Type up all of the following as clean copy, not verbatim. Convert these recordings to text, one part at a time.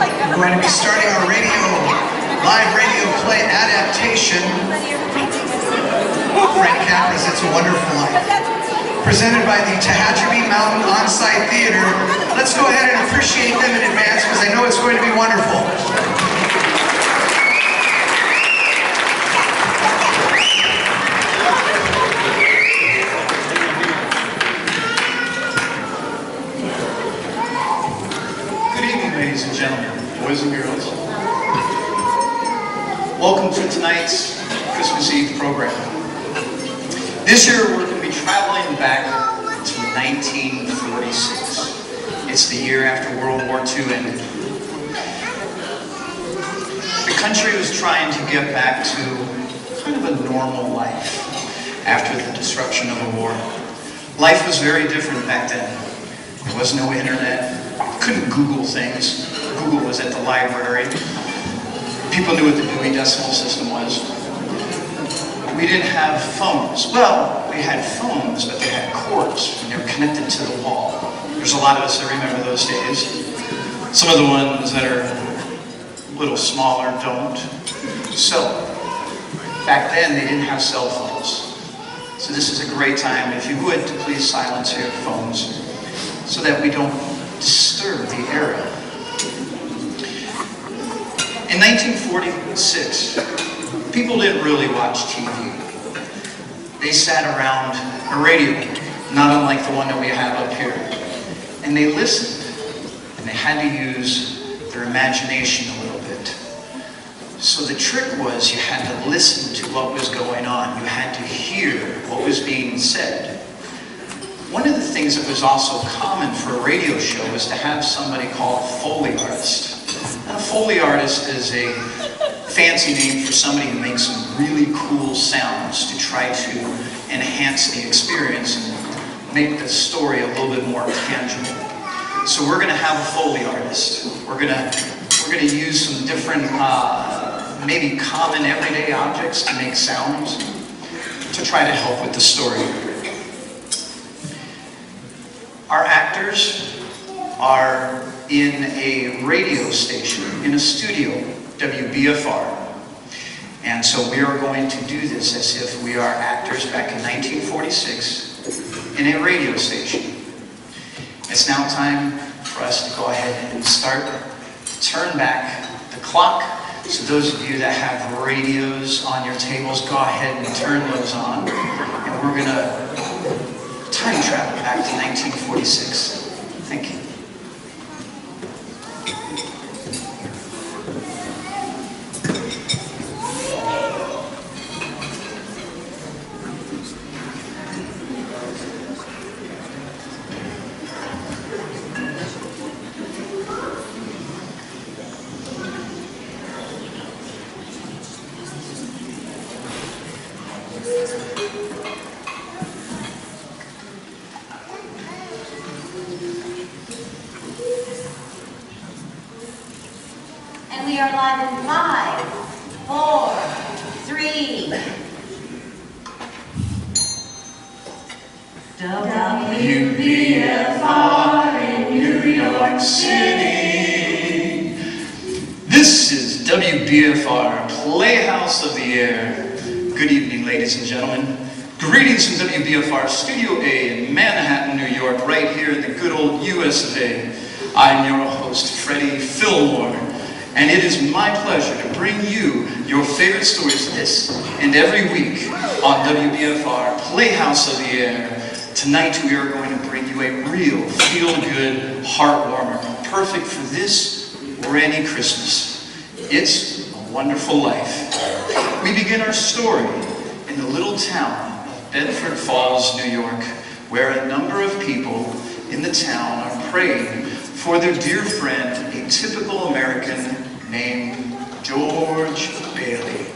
We're going to be starting our live radio play adaptation, Frank Capra's It's a Wonderful Life, presented by the Tehachapi Mountain On-Site Theater. Let's go ahead and appreciate them in advance because I know it's going to be wonderful. Ladies and gentlemen, boys and girls, welcome to tonight's Christmas Eve program. This year we're going to be traveling back to 1946. It's the year after World War II ended. The country was trying to get back to kind of a normal life after the disruption of the war. Life was very different back then. There was no internet. Couldn't Google things. Google was at the library. People knew what the Dewey Decimal System was. We didn't have phones. Well, we had phones, but they had cords, and they were connected to the wall. There's a lot of us that remember those days. Some of the ones that are a little smaller don't. So, back then, they didn't have cell phones. So this is a great time, if you would, to please silence your phones so that we don't disturb the era. In 1946, people didn't really watch TV. They sat around a radio, not unlike the one that we have up here, and they listened, and they had to use their imagination a little bit. So the trick was you had to listen to what was going on. You had to hear what was being said. One of the things that was also common for a radio show was to have somebody called a Foley artist. And a Foley artist is a fancy name for somebody who makes some really cool sounds to try to enhance the experience and make the story a little bit more tangible. So we're going to have a Foley artist. We're going to use some different, maybe common everyday objects to make sounds to try to help with the story. Our actors are in a radio station, in a studio, WBFR. And so we are going to do this as if we are actors back in 1946 in a radio station. It's now time for us to go ahead and turn back the clock. So those of you that have radios on your tables, go ahead and turn those on. And we're going to time travel back to 1946. Thank you. And we are live in 5, 4, 3. WBFR in New York City. This is WBFR, Playhouse of the Air. Good evening, ladies and gentlemen. Greetings from WBFR Studio A in Manhattan, New York, right here in the good old US of A. I'm your host, Freddie Fillmore. And it is my pleasure to bring you your favorite stories this and every week on WBFR Playhouse of the Air. Tonight we are going to bring you a real feel-good heartwarmer, perfect for this or any Christmas. It's a Wonderful Life. We begin our story in the little town of Bedford Falls, New York, where a number of people in the town are praying for their dear friend, a typical American named George Bailey.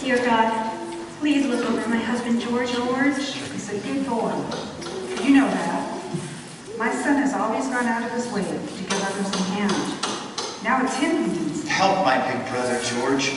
Dear God, please look over my husband George. George is a good boy. You know that. My son has always gone out of his way to give others a hand. Now it's him who needs it. Help my big brother, George.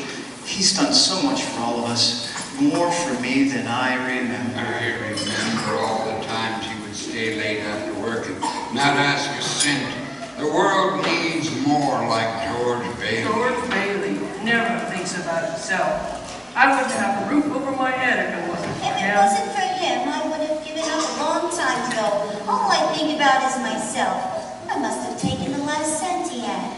He's done so much for all of us, more for me than I remember. I remember all the times he would stay late after work and not ask a cent The world needs more like George Bailey. George Bailey never thinks about himself. I wouldn't have a roof over my head if it wasn't for If it him. wasn't for him, I would have given up a long time ago. All I think about is myself. I must have taken the last cent he had.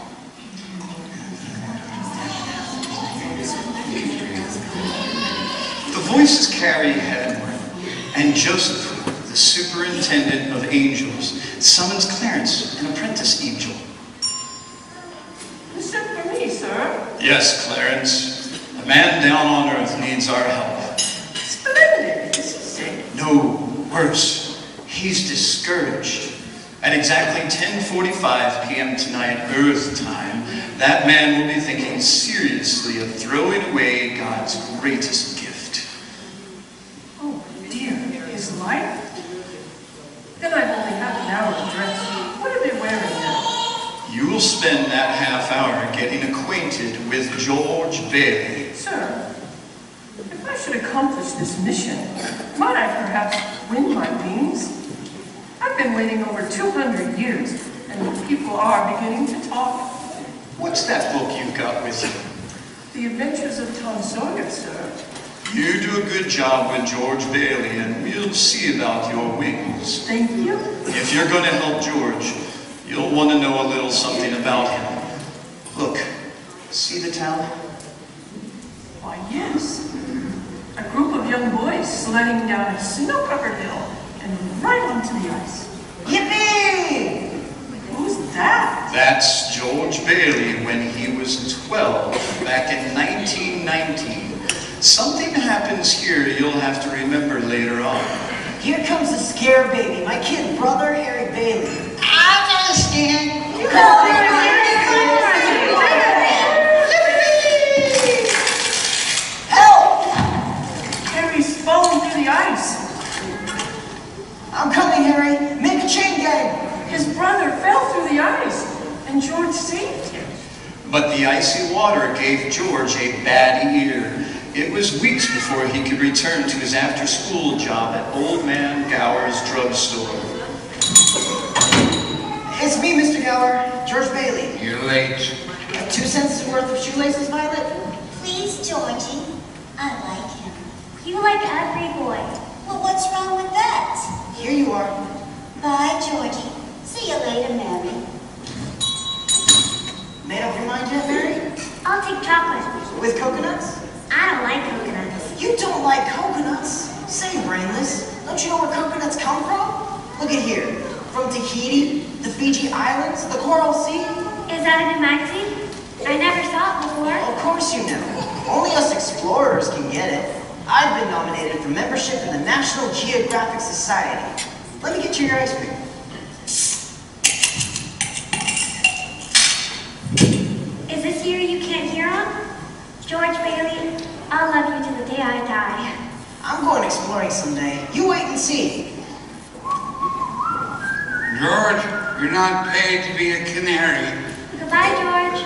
The voices carry heavenward, and Joseph, the superintendent of angels, summons Clarence, an apprentice angel. You sent for me, sir. Yes, Clarence. A man down on earth needs our help. Splendid. Is he sick? No, worse. He's discouraged. At exactly 10:45 p.m. tonight, Earth time, that man will be thinking seriously of throwing away God's greatest gift. Oh, dear. His life? Then I've only half an hour to dress. What are they wearing now? You will spend that half hour getting acquainted with George Bailey. Sir, if I should accomplish this mission, might I perhaps win my wings? I've been waiting over 200 years, and people are beginning to talk. What's that book you've got with you? The Adventures of Tom Sawyer, sir. You do a good job with George Bailey, and we'll see about your wings. Thank you. If you're going to help George, you'll want to know a little something about him. Look, see the town? Why, yes. A group of young boys sledding down a snow-covered hill and right onto the ice. Yippee! Who's that? That's George Bailey when he was 12, back in 1919. Something happens here you'll have to remember later on. Here comes the scare baby, my kid brother, Harry Bailey. I understand. Help! Harry's falling through the ice. I'm coming, Harry. Make a chain gang. His brother fell through the ice, and George saved him. But the icy water gave George a bad ear. It was weeks before he could return to his after-school job at Old Man Gower's drugstore. It's me, Mr. Gower, George Bailey. You're late. 2 cents worth of shoelaces, Violet? Please, Georgie. I like him. You like every boy. Well, what's wrong with that? Here you are. Bye, Georgie. See you later, Mary. Made up your mind yet, Mary? I'll take chocolate. With coconuts? I don't like coconuts. You don't like coconuts? Say, brainless, don't you know where coconuts come from? Look at here. From Tahiti, the Fiji Islands, the Coral Sea. Is that in a magazine? I never saw it before. Of course you know. Only us explorers can get it. I've been nominated for membership in the National Geographic Society. Let me get you your ice cream. Is this year you can't hear on? George Bailey, I'll love you till the day I die. I'm going exploring someday. You wait and see. George, you're not paid to be a canary. Goodbye, George.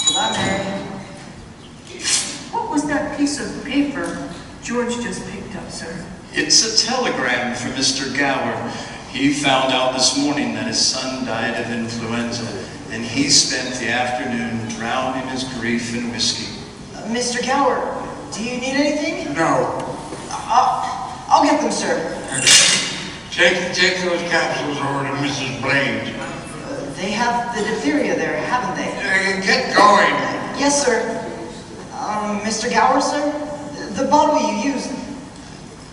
Goodbye, Mary. What was that piece of paper George just picked up, sir? It's a telegram from Mr. Gower. He found out this morning that his son died of influenza, and he spent the afternoon drowning his grief in whiskey. Mr. Gower, do you need anything? No. I'll get them, sir. Take those capsules over to Mrs. Blaine's. They have the diphtheria there, haven't they? Get going. Yes, sir. Mr. Gower, sir? The bottle you used,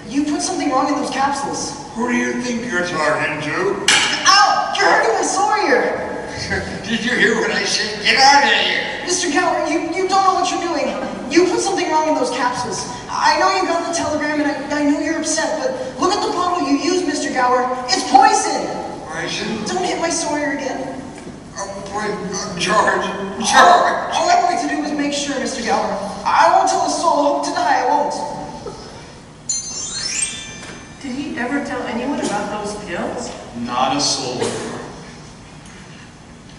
you put something wrong in those capsules. Who do you think you're talking to? Ow! You're hurting my Sawyer! Did you hear what I said? Get out of here! Mr. Gower, you don't know what you're doing. You put something wrong in those capsules. I know you got the telegram and I know you're upset, but look at the bottle you used, Mr. Gower. It's poison! Poison? Don't hit my Sawyer again. Oh, boy, George. All I wanted to do was make sure, Mr. Gower. I won't tell a soul. Hope to die, I won't. Did he ever tell anyone about those pills? Not a soul.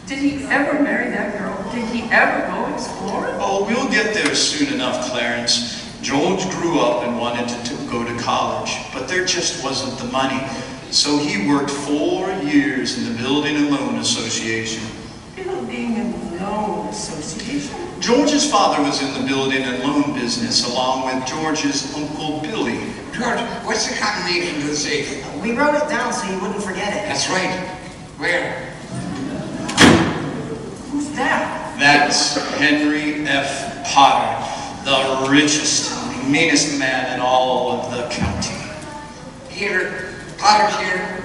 Did he ever marry that girl? Did he ever go exploring? Oh, we'll get there soon enough, Clarence. George grew up and wanted to go to college, but there just wasn't the money. So he worked 4 years in the Building and Loan Association. Building and Loan Association? George's father was in the building and loan business, along with George's Uncle Billy. George, what's the combination to the safe? We wrote it down so you wouldn't forget it. That's right. Where? Who's that? That's Henry F. Potter, the richest and meanest man in all of the county. Here. Potter's here.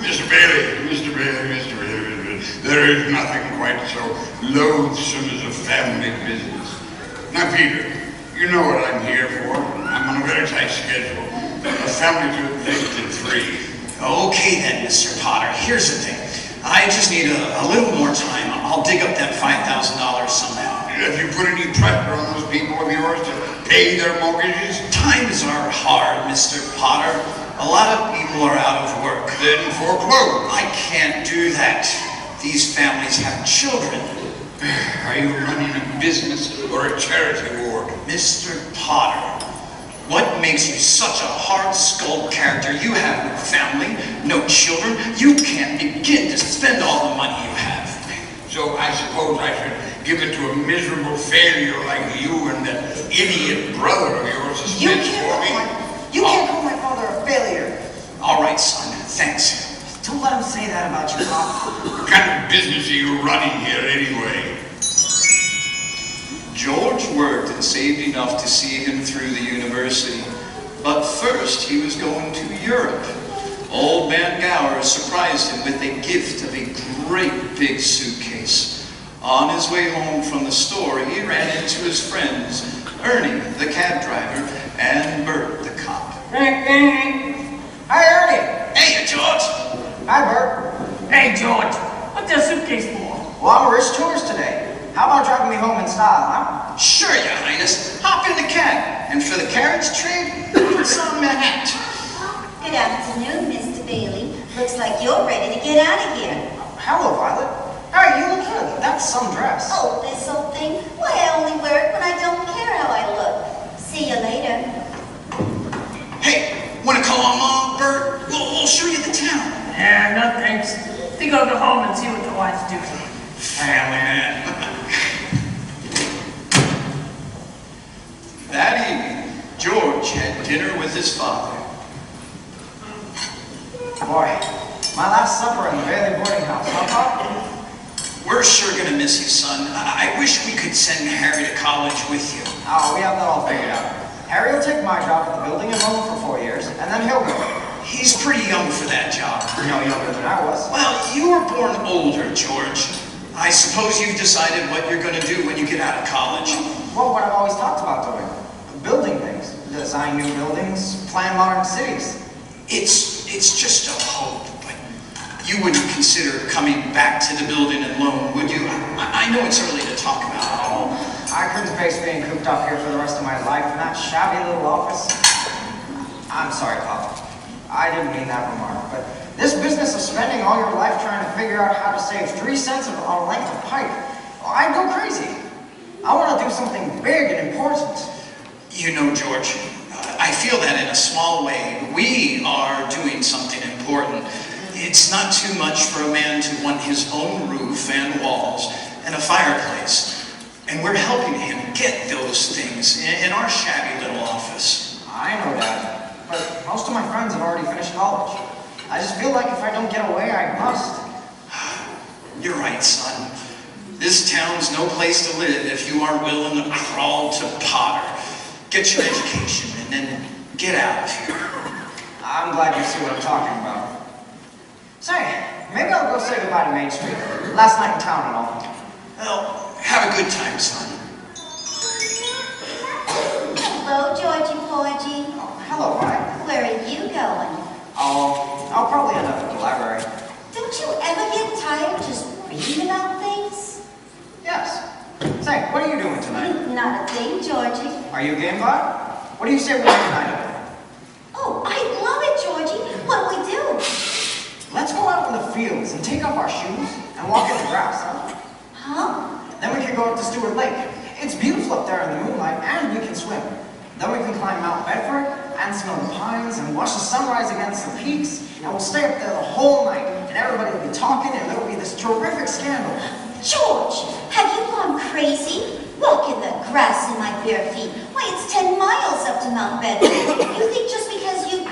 Mr. Bailey, Mr. Bailey, Mr. Bailey. There is nothing quite so loathsome as a family business. Now, Peter, you know what I'm here for. I'm on a very tight schedule. A family to advance in 3. Okay then, Mr. Potter, here's the thing. I just need a little more time. I'll dig up that $5,000 somehow. Have you put any pressure on those people of yours to pay their mortgages? Times are hard, Mr. Potter. A lot of people are out of work. Then foreclose. I can't do that. These families have children. Are you running a business or a charity ward? Mr. Potter, what makes you such a hard-skulled character? You have no family, no children. You can't begin to spend all the money you have. So I suppose I should give it to a miserable failure like you and that idiot brother of yours to spend for me? You can't call my father a failure. All right, son, thanks. Don't let him say that about you, Pop. What kind of business are you running here anyway? George worked and saved enough to see him through the university. But first, he was going to Europe. Old man Gower surprised him with a gift of a great big suitcase. On his way home from the store, he ran into his friends, Ernie, the cab driver, and Bert, the cop. Hi, Ernie. Hey, George! Hi, Bert. Hey, George, what's that suitcase for? Well, I'm a rich tourist today. How about driving me home in style, huh? Sure, Your Highness. Hop in the cab. And for the carriage trade, put some in my hat. Good afternoon, Mr. Bailey. Looks like you're ready to get out of here. Hello, Violet. Hey, you look good. That's some dress. Oh, this old thing? Why, I only wear it when I don't care how I look. See you later. Hey, want to come along, Bert? We'll show you the town. Yeah, no thanks. I think I'll go home and see what the wife's doing. Family man. That evening, George had dinner with his father. Boy, my last supper in the Bailey boarding house, huh, Pop? We're sure gonna miss you, son. I wish we could send Harry to college with you. Oh, we have that all figured out. Harry will take my job at the building and loan for 4 years, and then he'll go. He's pretty young for that job. No younger than I was. Well, you were born older, George. I suppose you've decided what you're gonna do when you get out of college. Well, what I've always talked about doing. Building things. Design new buildings, plan modern cities. It's just a hope, but you wouldn't consider coming back to the building and loan, would you? I know it's early to talk about it all. I couldn't face being cooped up here for the rest of my life in that shabby little office. I'm sorry, Pop. I didn't mean that remark, but this business of spending all your life trying to figure out how to save 3 cents on a length of pipe, I'd go crazy. I want to do something big and important. You know, George, I feel that in a small way, we are doing something important. It's not too much for a man to want his own roof and walls and a fireplace. And we're helping him get those things in our shabby little office. I know that, but most of my friends have already finished college. I just feel like if I don't get away, I must. You're right, son. This town's no place to live if you aren't willing to crawl to Potter. Get your education and then get out of here. I'm glad you see what I'm talking about. Say, maybe I'll go say goodbye to Main Street. Last night in town and all. Well, have a good time, son. Hello, Georgie Porgy. Oh, hello, Mike. Where are you going? I'll probably end up at the library. Don't you ever get tired just reading about things? Yes. Say, what are you doing tonight? Not a thing, Georgie. Are you game by? What do you say we have tonight? Oh, I love it, Georgie. What'll we do? Let's go out in the fields and take off our shoes and walk in the grass, huh? Huh? Then we can go up to Stewart Lake. It's beautiful up there in the moonlight, and we can swim. Then we can climb Mount Bedford and smell the pines and watch the sunrise against the peaks. And we'll stay up there the whole night, and everybody will be talking, and there'll be this terrific scandal. George, have you gone crazy? Walk in the grass in my bare feet. Why, it's 10 miles up to Mount Bedford. You think just because you...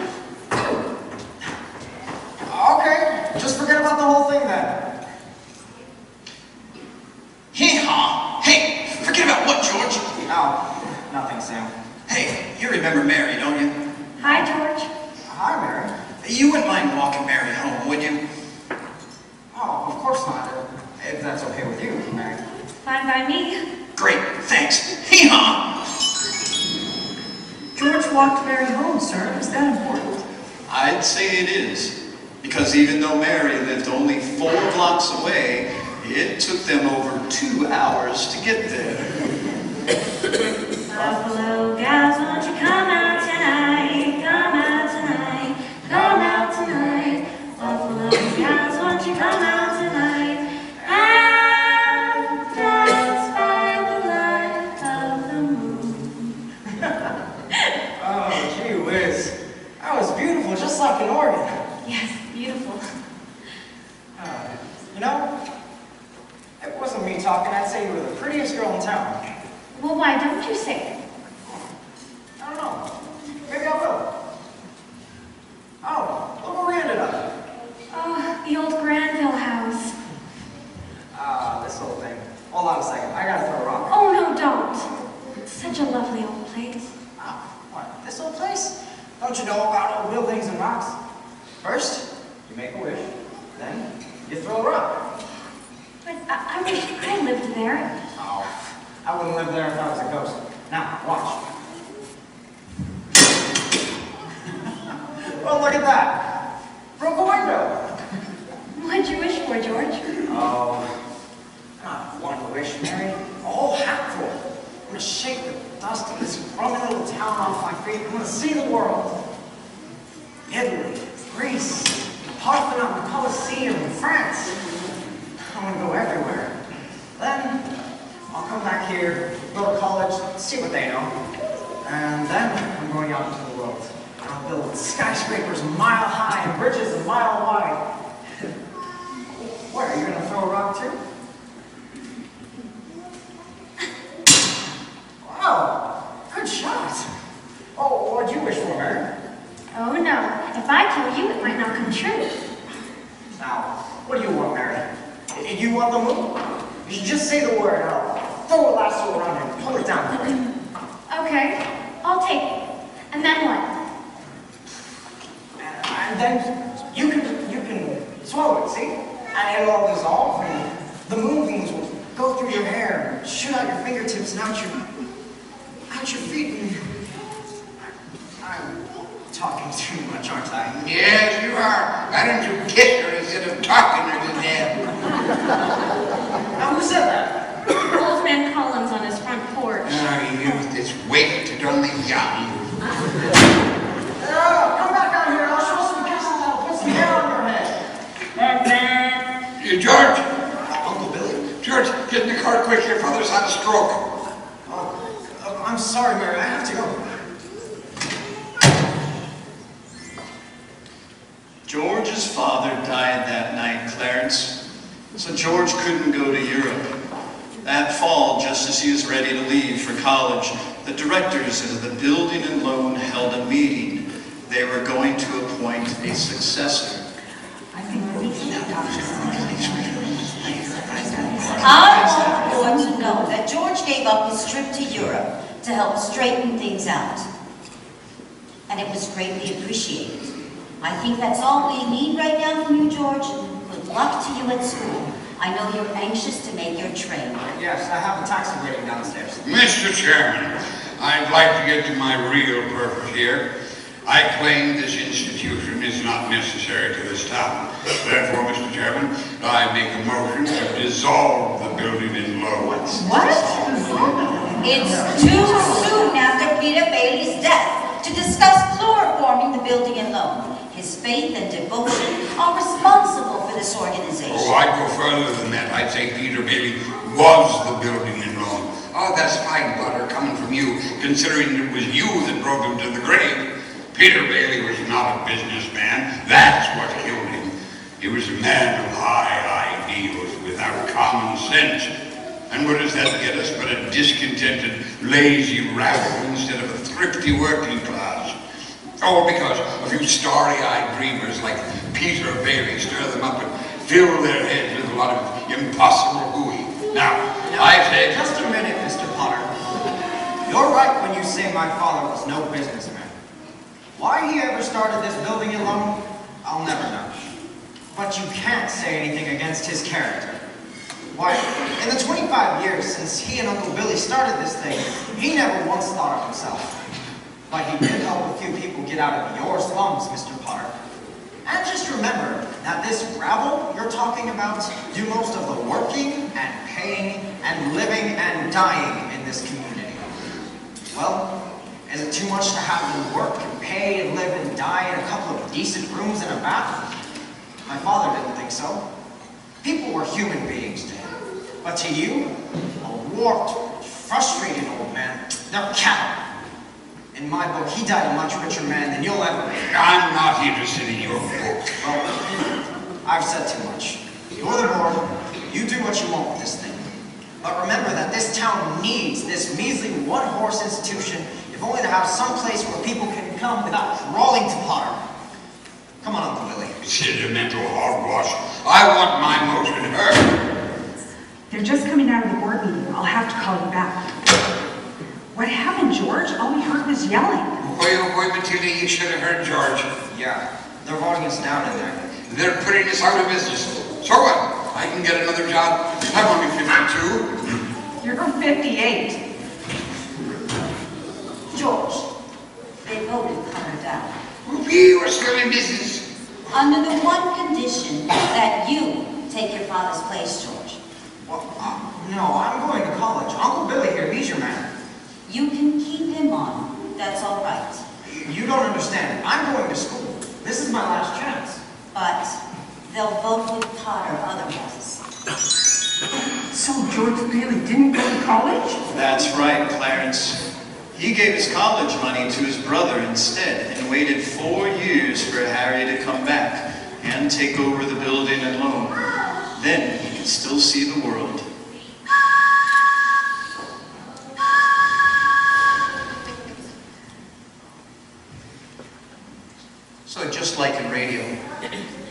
Okay, just forget about the whole thing then. Hee-haw! Hey, forget about what, George? Oh, nothing, Sam. Hey, you remember Mary, don't you? Hi, George. Hi, Mary. You wouldn't mind walking Mary home, would you? Oh, of course not. If that's okay with you, Mary. Fine by me. Great, thanks. Hee-haw! George walked Mary home, sir. Is that important? I'd say it is, because even though Mary lived only 4 blocks away, it took them over 2 hours to get there. Buffalo gals, won't you come out tonight? Come out tonight. Come out tonight. Buffalo gals, won't you come out tonight? And dance by the light of the moon. Oh, gee whiz. That was beautiful, just like an organ. Yes, beautiful. You know, if it wasn't me talking, I'd say you were the prettiest girl in town. Well, why don't you say it? I don't know. Maybe I will. Oh, look where we ended up. Oh, the old Granville house. This whole thing. Hold on a second. I gotta throw a rock. Oh, no, don't. It's such a lovely old place. What? This old place? Don't you know about old buildings and rocks? First, you make a wish. Then, you throw a rock. But I wish I lived there. Oh, I wouldn't live there if I was a ghost. Now, watch. Well, look at that. Broke a window. What'd you wish for, George? Oh, not one wish, Mary. A whole hatful. I'm gonna shake the dust of this crummy little town off my feet. I'm gonna see the world. Italy, Greece, Parthenon, the Colosseum, France. I'm gonna go everywhere. Then, I'll come back here, go to college, see what they know. And then, I'm going out into the world. I'll build skyscrapers a mile high and bridges a mile wide. What, are you gonna throw a rock too? Wow, good shot. Oh, what'd you wish for, Mary? Oh, no. If I tell you, it might not come true. Now, what do you want, Mary? You want the moon? You should just say the word and I'll throw a lasso around it and pull it down for you. Okay, I'll take it. And then what? And then you can swallow it, see? And it'll all dissolve and the moonbeams will go through your hair, shoot out your fingertips and out your feet. And I'm talking too much, aren't I? Yes, you are. Why don't you kiss her instead of talking her to death? Now, who said that? Old man Collins on his front porch. Oh, youth is wasted on the young. Come back out here and I'll show some kisses that'll put some hair on your head. George! Uncle Billy? George, get in the car quick. Your father's had a stroke. Oh, I'm sorry, Mary. I have to go. George's father died that night, Clarence, so George couldn't go to Europe. That fall, just as he was ready to leave for college, the directors of the building and loan held a meeting. They were going to appoint a successor. I want the board to know that George gave up his trip to Europe to help straighten things out. And it was greatly appreciated. I think that's all we need right now from you, George. Good luck to you at school. I know you're anxious to make your train. Yes, I have a taxi waiting downstairs. Mr. Chairman, I'd like to get to my real purpose here. I claim this institution is not necessary to this town. Therefore, Mr. Chairman, I make a motion to dissolve the building in loan. What? It's too soon after Peter Bailey's death to discuss chloroforming the building in loan. His faith and devotion are responsible for this organization. Oh, I'd go further than that. I'd say Peter Bailey was the building in loan. Oh, that's fine, Butter, coming from you, considering it was you that drove him to the grave. Peter Bailey was not a businessman. That's what killed him. He was a man of high ideals without common sense. And what does that get us but a discontented, lazy rabble instead of a thrifty working class? All because a few starry-eyed dreamers like Peter Bailey stir them up and fill their heads with a lot of impossible hooey. Now, I say... Just a minute, Mr. Potter. You're right when you say my father was no businessman. Why he ever started this building alone, I'll never know. But you can't say anything against his character. Why, in the 25 years since he and Uncle Billy started this thing, he never once thought of himself. But he did help a few people get out of your slums, Mr. Potter. And just remember that this rabble you're talking about do most of the working and paying and living and dying in this community. Well, is it too much to have them work and pay and live and die in a couple of decent rooms and a bath? My father didn't think so. People were human beings to him. But to you, a warped, frustrated old man, they're cattle. In my book, he died a much richer man than you'll ever be. I'm not interested in your book. Well, I've said too much. You're the board. You do what you want with this thing. But remember that this town needs this measly one-horse institution, if only to have some place where people can come without crawling to Potter. Come on, Uncle Billy. Sentimental hogwash. I want my motion heard. They're just coming out of the board meeting. I'll have to call you back. What happened, George? All we heard was yelling. Oh boy, Matilda, you should have heard George. Yeah, they're voting us down in there. They're putting us out of business. So what? I can get another job. I'm only 52. You're 58. George, they voted Connor down. We were still in business. Under the one condition that you take your father's place, George. Well, no, I'm going to college. Uncle Billy here, he's your man. You can keep him on. That's all right. You don't understand. I'm going to school. This is my last chance. But they'll vote with Potter otherwise. So George Bailey didn't go to college? That's right, Clarence. He gave his college money to his brother instead and waited 4 years for Harry to come back and take over the building alone. Then he could still see the world. So just like in radio,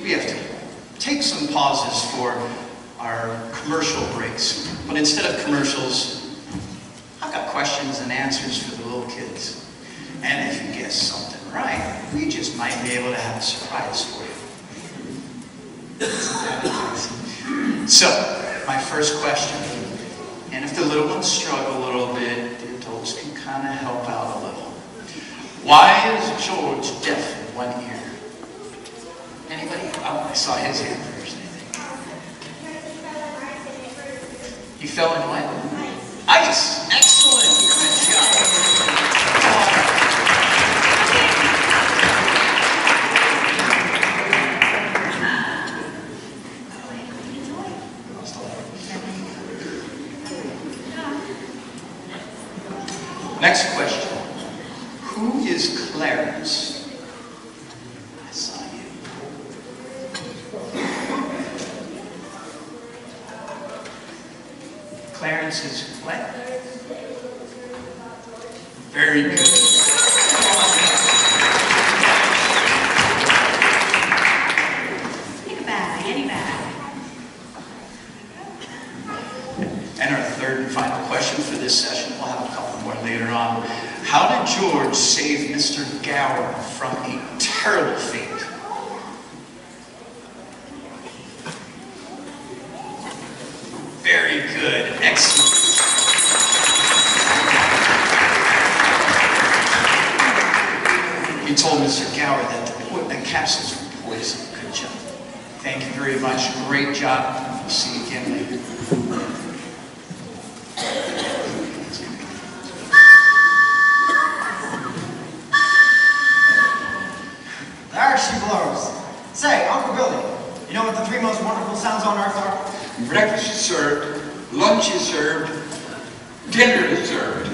we have to take some pauses for our commercial breaks. But instead of commercials, I've got questions and answers for the little kids. And if you guess something right, we just might be able to have a surprise for you. So, my first question, and if the little ones struggle a little bit, the adults can kind of help out a little. Why is George deaf in one ear? Anybody? Oh, I saw his hand first, I think. He fell in what? Ice! Excellent! Good job! Next question. Who is Clarence? I saw you. Clarence is what? Very good. Pick a bag, any bag. And our third and final question for this session, we'll have a couple more later on. How did George save Mr. Gower from a terrible fate? Very good. Excellent. He told Mr. Gower that the capsules were poison. Good job. Thank you very much. Great job. We'll see you again later. There she blows. Say, Uncle Billy, you know what the 3 most wonderful sounds on earth are? Breakfast is served, lunch is served, dinner is served.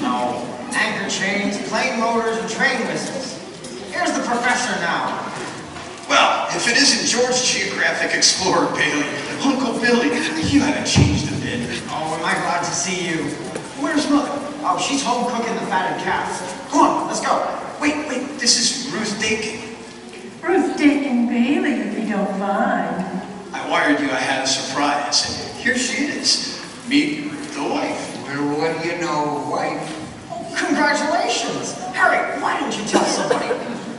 No, anchor chains, plane motors, and train whistles. Here's the professor now. Well, if it isn't George Geographic Explorer Bailey, Uncle Billy, you haven't changed a bit. Oh, am I glad to see you. Where's Mother? Oh, she's home cooking the fatted calves. Come on, let's go. Wait, this is Ruth Dakin. Ruth Dakin Bailey, if you don't mind. I wired you I had a surprise, and here she is. Meet the wife. Well, what do you know, wife? Congratulations! Harry, why didn't you tell somebody?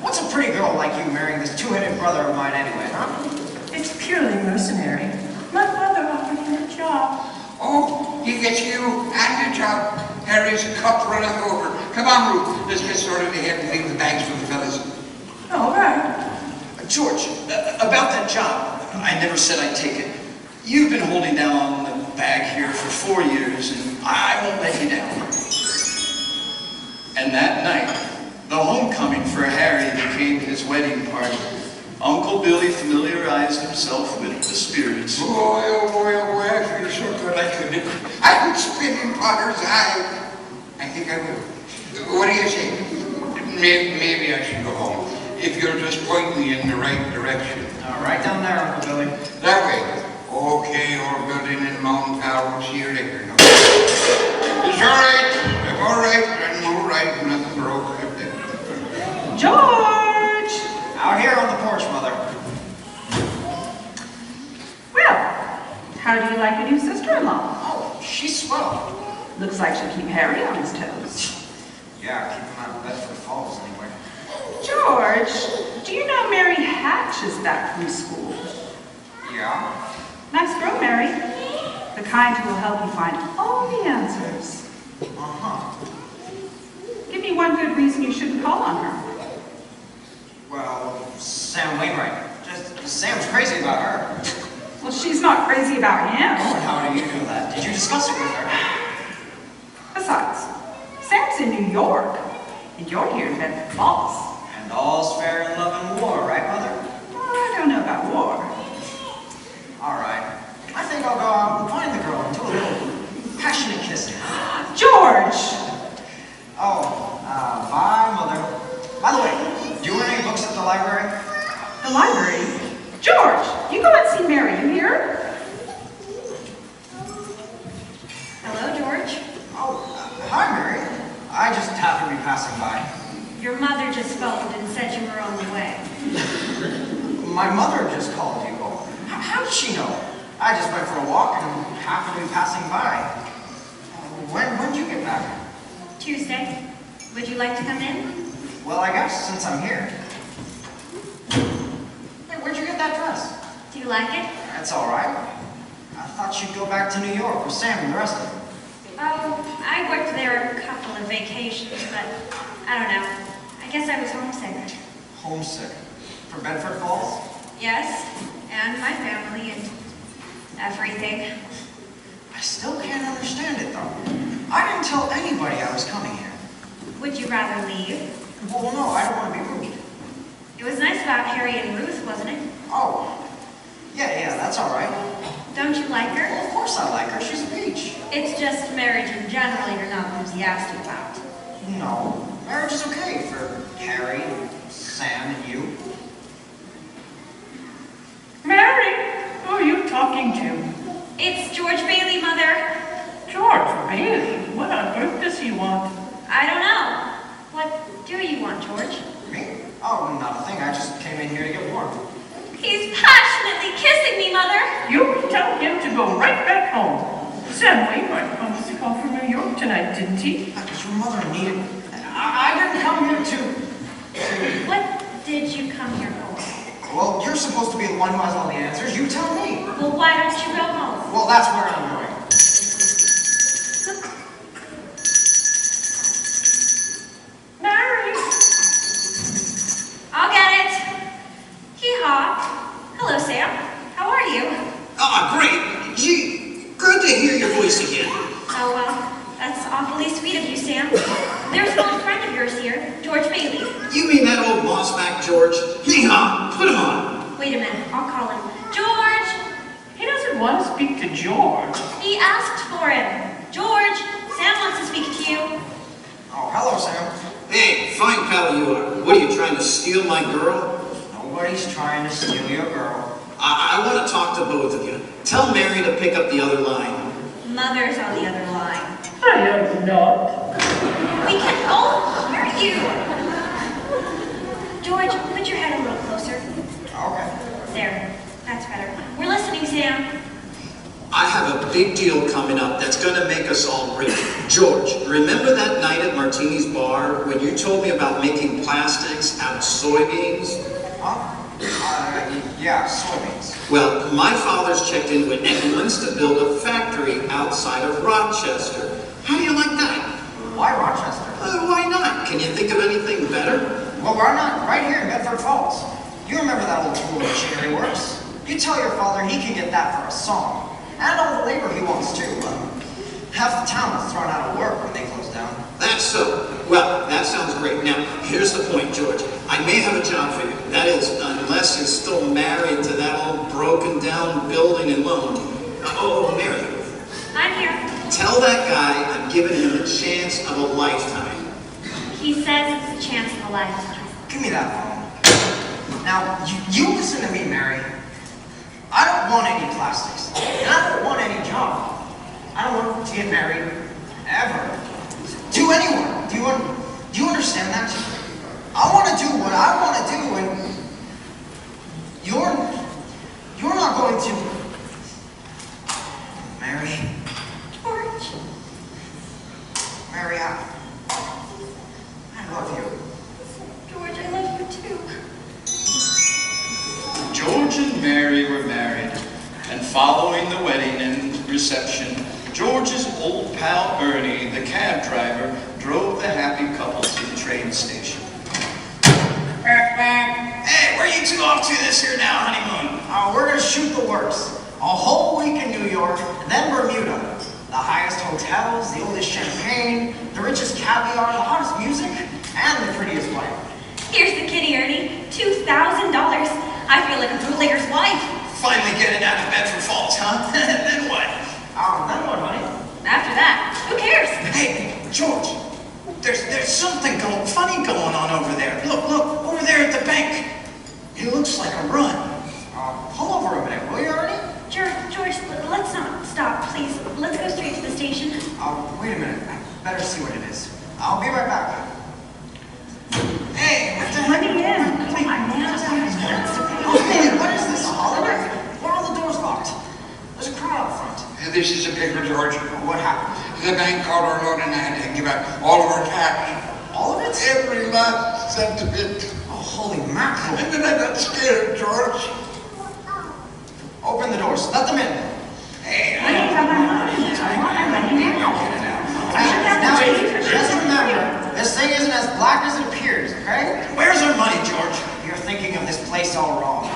What's a pretty girl like you marrying this two-headed brother of mine anyway, huh? It's purely mercenary. My father offered him a job. Oh, he gets you and the job. Harry's cup runneth over. Come on, Ruth. Let's get started ahead and leave the bags for the fellas. All right. George, about that job, I never said I'd take it. You've been holding down the bag here for 4 years, and I won't let you down. And that night, the homecoming for Harry became his wedding party. Uncle Billy familiarized himself with the spirits. Boy, oh boy, oh boy, I feel so good I could spin in Potter's eye. I think I will. What do you say? Maybe I should go home. If you'll just point me in the right direction. Right down there, Uncle Billy. That way. Okay, old building in Mountain Tower. We'll see you later. No. It's all right. I'm all right. I'm all right. Nothing broke. George! Out here on the porch, Mother. Well, how do you like your new sister-in-law? Oh, she's swell. Looks like she'll keep Harry on his toes. Yeah, keep him out of Bedford Falls anyway. George, do you know Mary Hatch is back from school? Yeah? Nice girl, Mary. The kind who will help you find all the answers. Uh-huh. Give me one good reason you shouldn't call on her. Well, Sam Wainwright. Sam's crazy about her. Well, she's not crazy about him. And how do you know that? Did you discuss it with her? Besides, Sam's in New York, and you're here in Bedford Falls. And all's fair in love and war, right, Mother? Well, I don't know about war. All right. I think I'll go out and find the girl and do a little passionate kissing. George! Oh, bye, Mother. By the way, do you want any books at the library? The library? George, you go and see Mary, you hear? Hello, George. Oh, hi, Mary. I just happened to be passing by. Your mother just phoned and said you were on the way. My mother just called you. How did she know? I just went for a walk and happened to be passing by. When did you get back? Tuesday. Would you like to come in? Well, I guess, since I'm here. Hey, where'd you get that dress? Do you like it? That's all right. I thought you'd go back to New York with Sam and the rest of them. Oh, I worked there a couple of vacations, but I don't know. I guess I was homesick. Homesick? For Bedford Falls? Yes, and my family and everything. I still can't understand it, though. I didn't tell anybody I was coming here. Would you rather leave? Well, no, I don't want to be rude. It was nice about Harry and Ruth, wasn't it? Oh, yeah, that's all right. Don't you like her? Well, of course I like her. She's a peach. It's just marriage in general you're not enthusiastic about. No, marriage is okay for Harry, Sam, and you. Mary, who are you talking to? It's George Bailey, Mother. George Bailey? What on earth does he want? I don't know. What do you want, George? Me? Oh, not a thing. I just came in here to get warm. He's passionately kissing me, Mother. You tell him to go right back home. Sam Wainwright promised to call from New York tonight, didn't he? Because your mother needed... I didn't come here to... What did you come here for? Well, you're supposed to be the one who has all the answers. You tell me. Well, why don't you go home? Well, that's where I'm going. Mary! I'll get it. Hee-haw. Hello, Sam. How are you? Great. Gee, good to hear your voice again. Oh, well, that's awfully sweet of you, Sam. There's an old friend of yours here, George Bailey. You mean that old mossback George? Hee-haw, put him on. Wait a minute, I'll call him. George! He doesn't want to speak to George. He asked for him. George, Sam wants to speak to you. Oh, hello, Sam. Hey, fine pal you are. What are you trying to steal my girl? Nobody's trying to steal your girl. I want to talk to both of you. Tell Mary to pick up the other line. Mother's on the other line. I am not. We can all hear you. George, put your head a little closer. Okay. There. That's better. We're listening, Sam. I have a big deal coming up that's going to make us all rich. George, remember that night at Martini's bar when you told me about making plastics out of soybeans? Huh? Yeah, soybeans. Well, my father's checked in with Edmunds to build a factory outside of Rochester. How do you like that? Why Rochester? Why not? Can you think of anything better? Well, why not? Right here in Bedford Falls. You remember that old tool machinery works? You tell your father he can get that for a song. And all the labor he wants too. Half the town is thrown out of work when they close down. That's so. Well, that sounds great. Now, here's the point, George. I may have a job for you. That is, unless you're still married to that old broken down building and loan. Oh, Mary. I'm here. Tell that guy I'm giving him a chance of a lifetime. He says it's a chance of a lifetime. Give me that phone. Now, you listen to me, Mary. I don't want any plastics. And I don't want any job. I don't want to get married. Ever. To anyone. Do you understand that? I want to do what I want to do, and you're not going to. Mary. George. Mary, I love you. George, I love you too. George and Mary were married, and following the wedding and reception, George's old pal Ernie, the cab driver, drove the happy couple to the train station. Hey, where you two off to this here now, honeymoon? We're going to shoot the works. A whole week in New York, and then Bermuda. The highest hotels, the oldest champagne, the richest caviar, the hottest music, and the prettiest wife. Here's the kitty, Ernie. $2,000. I feel like a bootlegger's wife. Finally getting out of Bedford Falls, huh? Then what? Then what, honey? After that, who cares? Hey, George, there's something funny going on over there. Look, over there at the bank. It looks like a run. Pull over a minute, will you, Ernie? George, let's not stop, please. Let's go straight to the station. Wait a minute. I better see what it is. I'll be right back. Hey, what the heck? Let me in. Oh, man, what is this, a holiday? Why are all the doors locked? There's a crowd out front. This is a paper, George. What happened? The bank called our loan and I had to give out all of our tax. All of it? Every last cent of it. Oh, holy mackerel. And then I got scared, George. Open the doors. Let them in. Hey, I need to have my money. I want my money now. Now, just remember, this thing isn't as black as it appears, okay? where's our money, George? You're thinking of this place all wrong.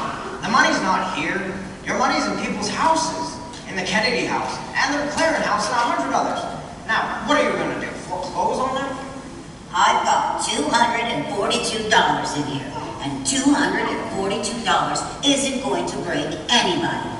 The money's not here. Your money's in people's houses. In the Kennedy house, and the McLaren house, and 100 others. Now, what are you going to do? Foreclose on them? I've got $242 in here, and $242 isn't going to break anybody.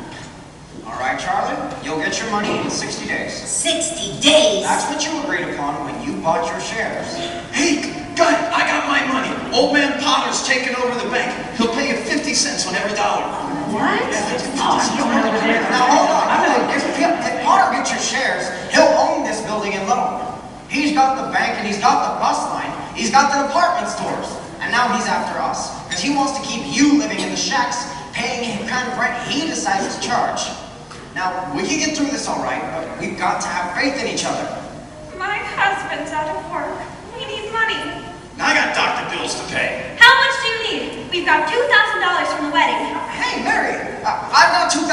All right, Charlie, you'll get your money in 60 days. 60 days? That's what you agreed upon when you bought your shares. Hey, got it. I got my money. Old man Potter's taking over the bank. He'll pay you 50 cents on every dollar. What? Now, hold on. If Potter gets your shares, he'll own this building and loan. He's got the bank, and he's got the bus line. He's got the department stores. And now he's after us, because he wants to keep you living in the shacks, paying the kind of rent he decides to charge. Now, we can get through this all right, but we've got to have faith in each other. My husband's out of work. We need money. I got doctor bills to pay. How much do you need? We've got $2,000 from the wedding. Hey, Mary, I've got $2,000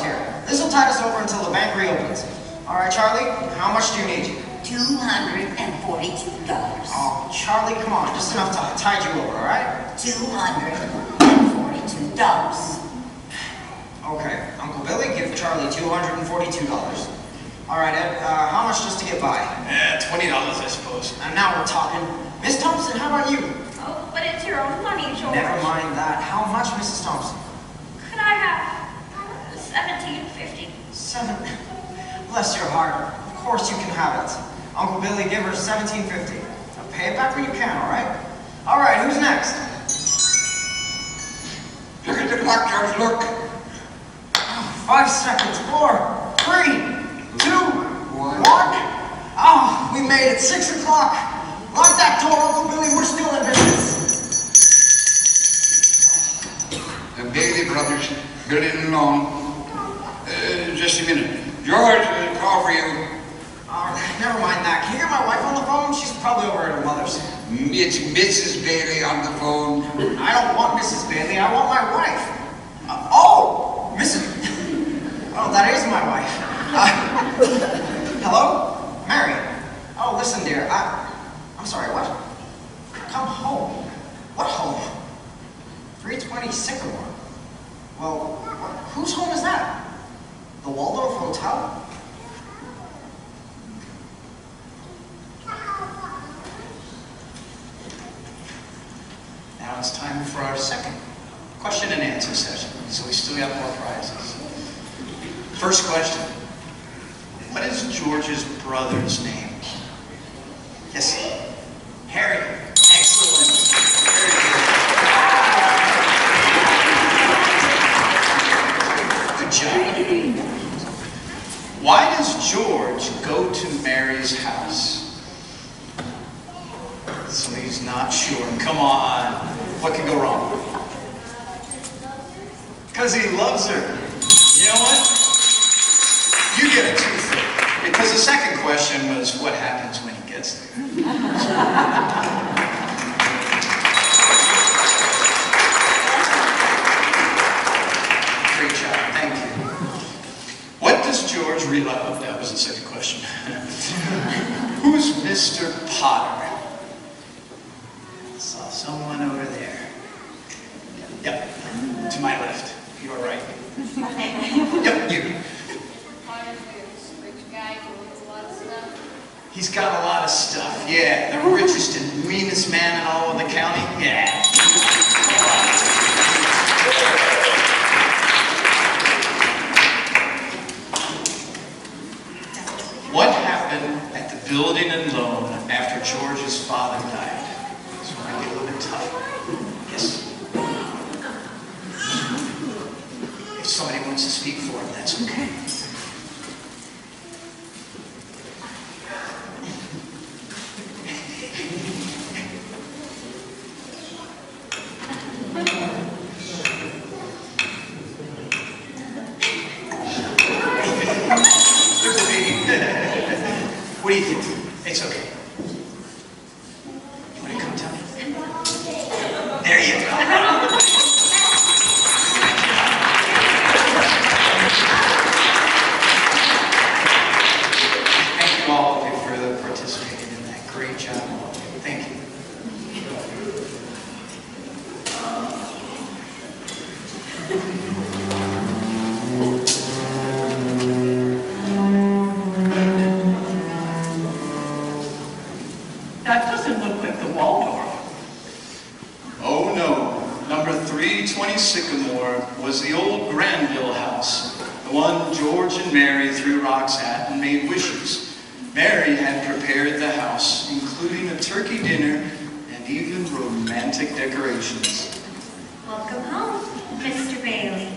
here. This will tide us over until the bank reopens. All right, Charlie, how much do you need? $242. Oh, Charlie, come on, just enough to tide you over, all right? $242. Okay, Uncle Billy, give Charlie $242. All right, Ed, how much just to get by? $20, I suppose. And now we're talking. Miss Thompson, how about you? Oh, but it's your own money, George. Never mind that. How much, Mrs. Thompson? Could I have $17.50? 7. Bless your heart. Of course you can have it. Uncle Billy, give her $17.50. Pay it back when you can, all right? All right, who's next? Look at the clock, George, look. 5 seconds. 4, 3, 2, 1. Oh, we made it. 6 o'clock. Lock that door, Uncle Billy. We're still in business. The Bailey brothers, building along. Just a minute. George, call for you. Never mind that. Can you get my wife on the phone? She's probably over at her mother's. It's Mrs. Bailey on the phone. I don't want Mrs. Bailey. I want my wife. Oh, Mrs. Oh, that is my wife. Hello? Mary. Oh, listen, dear. I'm sorry, what? Come home. What home? 320 Sycamore. Well, whose home is that? The Waldorf Hotel? Now it's time for our second question and answer session, so we still got more prizes. First question. What is George's brother's name? Yes, Harry. Excellent. Very good. Good job. Why does George go to Mary's house? So he's not sure. Come on. What can go wrong? Because he loves her. You know what? You get a 2 for because the second question was what happens when he gets there. Great job. Thank you. What does George realize? Oh, that was the second question. Who's Mr. Potter? Saw someone over there. Yep, to my left. You are right. Yep, you. He's got a lot of stuff. Yeah, the richest and meanest man in all of the county. Yeah. What happened at the building and loan after George's father died? This one might get a little bit tougher. Yes. If somebody wants to speak for him, that's okay. What do you think? It's okay. You want to come tell me? There you go. Thank you all of you for participating in that. Great job. Thank you. That doesn't look like the Waldorf. Oh no, number 320 Sycamore was the old Granville house, the one George and Mary threw rocks at and made wishes. Mary had prepared the house, including a turkey dinner and even romantic decorations. Welcome home, Mr. Bailey.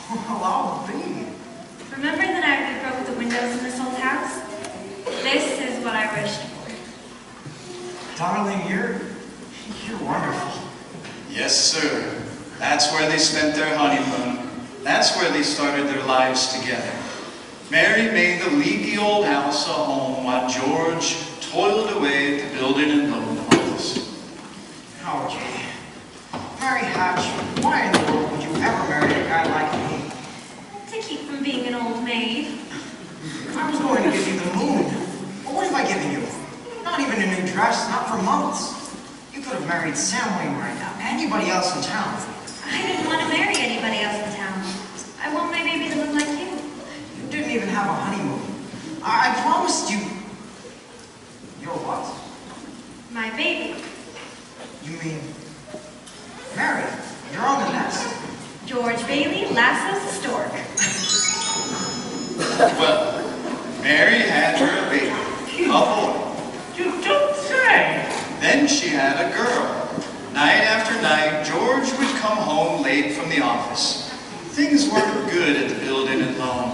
Hello, Bee. Remember the night we broke the windows in this old house? This is what I wished for. Darling, you're wonderful. Yes, sir. That's where they spent their honeymoon. That's where they started their lives together. Mary made the leaky old house a home while George toiled away at the building and loan office. Oh, gee. Mary Hatch, why in the world would you ever marry a guy like me? To keep from being an old maid. I was going to give you the moon. But what have I given you? Not even a new dress, not for months. You could have married Sam Wayne right now, anybody else in town. I didn't want to marry anybody else in town. I want my baby to look like you. You didn't even have a honeymoon. I promised you. Your what? My baby. You mean Mary? You're on the nest. George Bailey, Lasso's stork. Well, Mary had her baby, a boy. You don't had a girl. Night after night, George would come home late from the office. Things weren't good at the building and loan.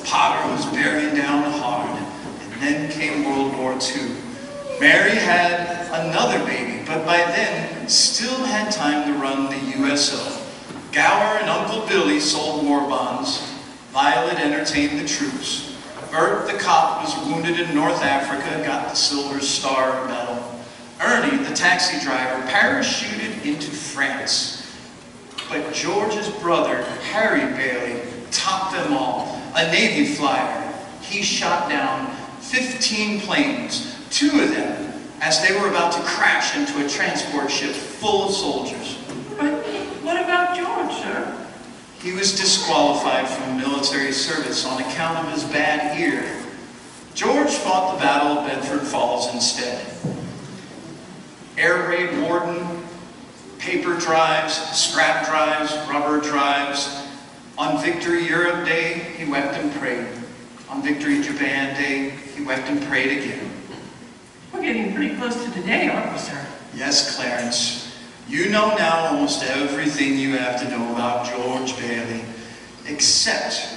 Potter was bearing down hard, and then came World War II. Mary had another baby, but by then still had time to run the USO. Gower and Uncle Billy sold war bonds. Violet entertained the troops. Bert the cop was wounded in North Africa, got the Silver Star Medal. Ernie, the taxi driver, parachuted into France. But George's brother, Harry Bailey, topped them all. A Navy flyer. He shot down 15 planes, 2 of them, as they were about to crash into a transport ship full of soldiers. But what about George, sir? He was disqualified from military service on account of his bad ear. George fought the Battle of Bedford Falls instead. Air raid warden, paper drives, scrap drives, rubber drives. On Victory Europe Day, he wept and prayed. On Victory Japan Day, he wept and prayed again. We're getting pretty close to today, aren't we, sir? Yes, Clarence. You know now almost everything you have to know about George Bailey, except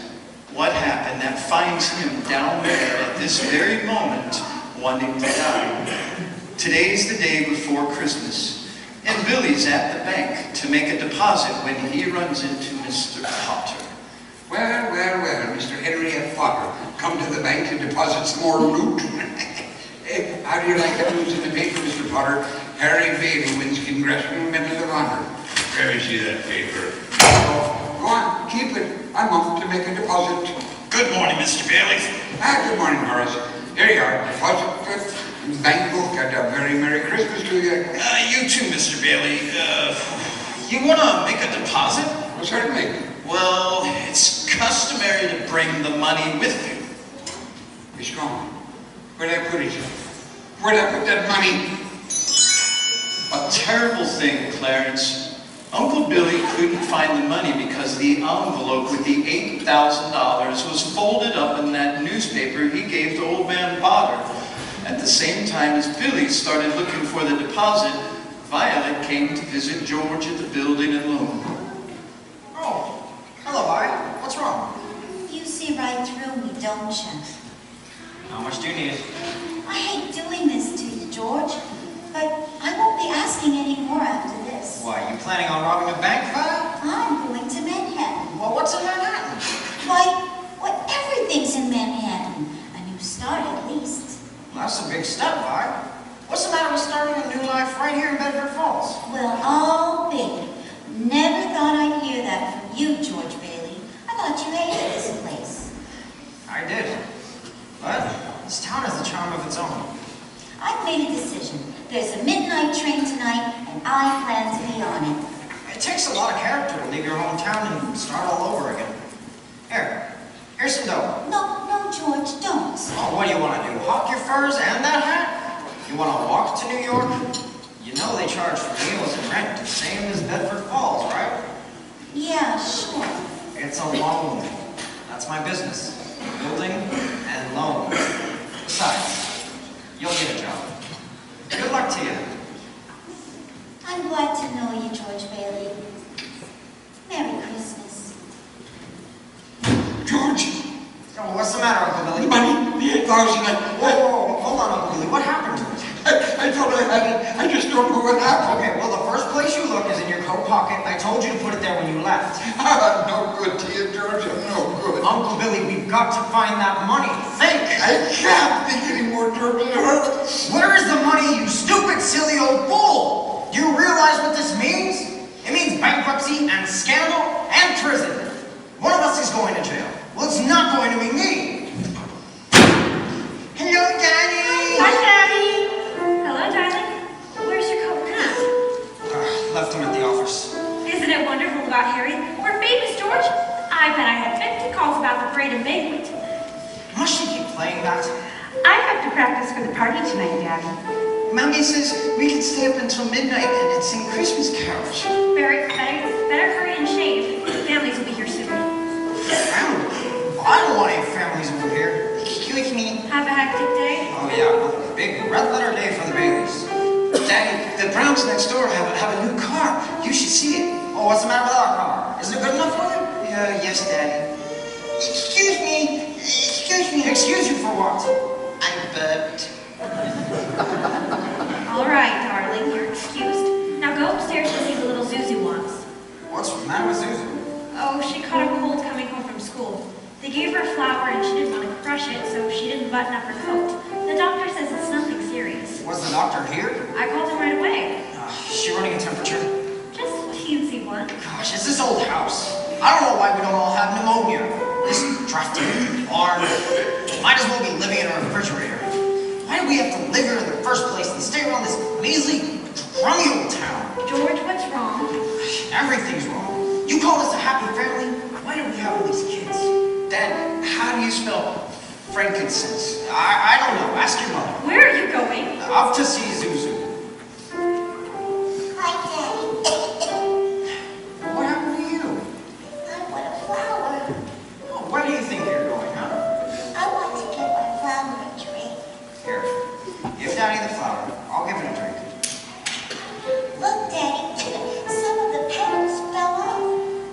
what happened that finds him down there at this very moment wanting to die. Today's the day before Christmas, and Billy's at the bank to make a deposit when he runs into Mr. Potter. Well, Mr. Henry F. Potter, come to the bank to deposit some more loot. How do you like the news in the paper, Mr. Potter? Harry Bailey wins Congressional Medal of Honor. Let me see that paper. Go on, keep it. I'm off to make a deposit. Good morning, Mr. Bailey. Good morning, Horace. Here you are, deposit bank book, and a very Merry Christmas to you. You too, Mr. Bailey. You want to make a deposit? Well, certainly. Well, it's customary to bring the money with you. It's gone. Where'd I put it? Where'd I put that money? A terrible thing, Clarence. Uncle Billy couldn't find the money because the envelope with the $8,000 was folded up in that newspaper he gave to old man Potter. At the same time as Billy started looking for the deposit, Violet came to visit George at the building and loan. Oh, hello, Vi. What's wrong? You see right through me, don't you? How much do you need? I hate doing this to you, George, but I won't be asking any more after this. Why, you planning on robbing a bank, Vi? I'm going to Manhattan. Well, what's in Manhattan? Why, everything's in Manhattan. A new start, at least. Well, that's a big step, Vi. What's the matter with starting a new life right here in Bedford Falls? Well, oh, baby, never thought I'd hear that from you, George Bailey. I thought you hated this place. I did. But this town has a charm of its own. I've made a decision. There's a midnight train tonight, and I plan to be on it. It takes a lot of character to leave your hometown and start all over again. Here's some dough. No, George, don't. Oh, what do you want to do? Hawk your furs and that hat? You want to walk to New York? You know they charge for meals and rent, the same as Bedford Falls, right? Yeah, sure. It's a loan. That's my business. Building and loan. Besides, you'll get a job. Good luck to you. I'm glad to know you, George Bailey. Merry Christmas. George! Oh, what's the matter, Uncle Billy? Money, the $8,000. Whoa, hold on, Uncle Billy. What happened to it? I thought I had it. I just don't know what happened. Okay, well, the first place you look is in your coat pocket. I told you to put it there when you left. No good to you, George. I'm no good. Uncle Billy, we've got to find that money. Think! I can't think anymore, George. It hurts. Where is the money, you stupid, silly old fool? Do you realize what this means? It means bankruptcy and scandal and prison. One of us is going to jail. Well, it's not going to be me. Hello, Daddy. Hi, Daddy. Hello, darling. Where's your coat and hat? Left him at the office. Isn't it wonderful about Harry? We're famous, George. I bet I had 50 calls about the parade and banquet. Must she keep playing that? I have to practice for the party tonight, Daddy. Mommy says we can stay up until midnight and sing Christmas carols. Better hurry and shave. Families will be here soon. Family? I don't want any families over here. Excuse me. Have a hectic day? Oh, yeah. Big red letter day for the Baileys. Daddy, the Browns next door have a new car. You should see it. Oh, what's the matter with our car? Isn't it good enough for you? Yes, Daddy. Excuse me. Excuse you for what? I burped. All right, darling, you're excused. Now go upstairs and see the little Zuzu wants. What's the matter with Susan? Oh, she caught a cold coming home from school. They gave her a flower and she didn't want to crush it, so she didn't button up her coat. The doctor says it's nothing serious. Was the doctor here? I called him right away. Is she running a temperature? Just a teensy one. Gosh, it's this old house. I don't know why we don't all have pneumonia. This drafty barn. Might as well be living in a refrigerator. Why do we have to live here in the first place and stay around this measly, crummy old town? George, what's wrong? Everything's wrong. You called us a happy family. Why do we have all these kids? Dad, how do you spell frankincense? I don't know. Ask your mother. Where are you going? Off to see Zuzu. Hi, Daddy. What happened to you? I want a flower. Oh, where do you think you're going, huh? I want to give my flower a drink. Here. Give Daddy the flower. I'll give it a drink. Look, Daddy, some of the petals fell off.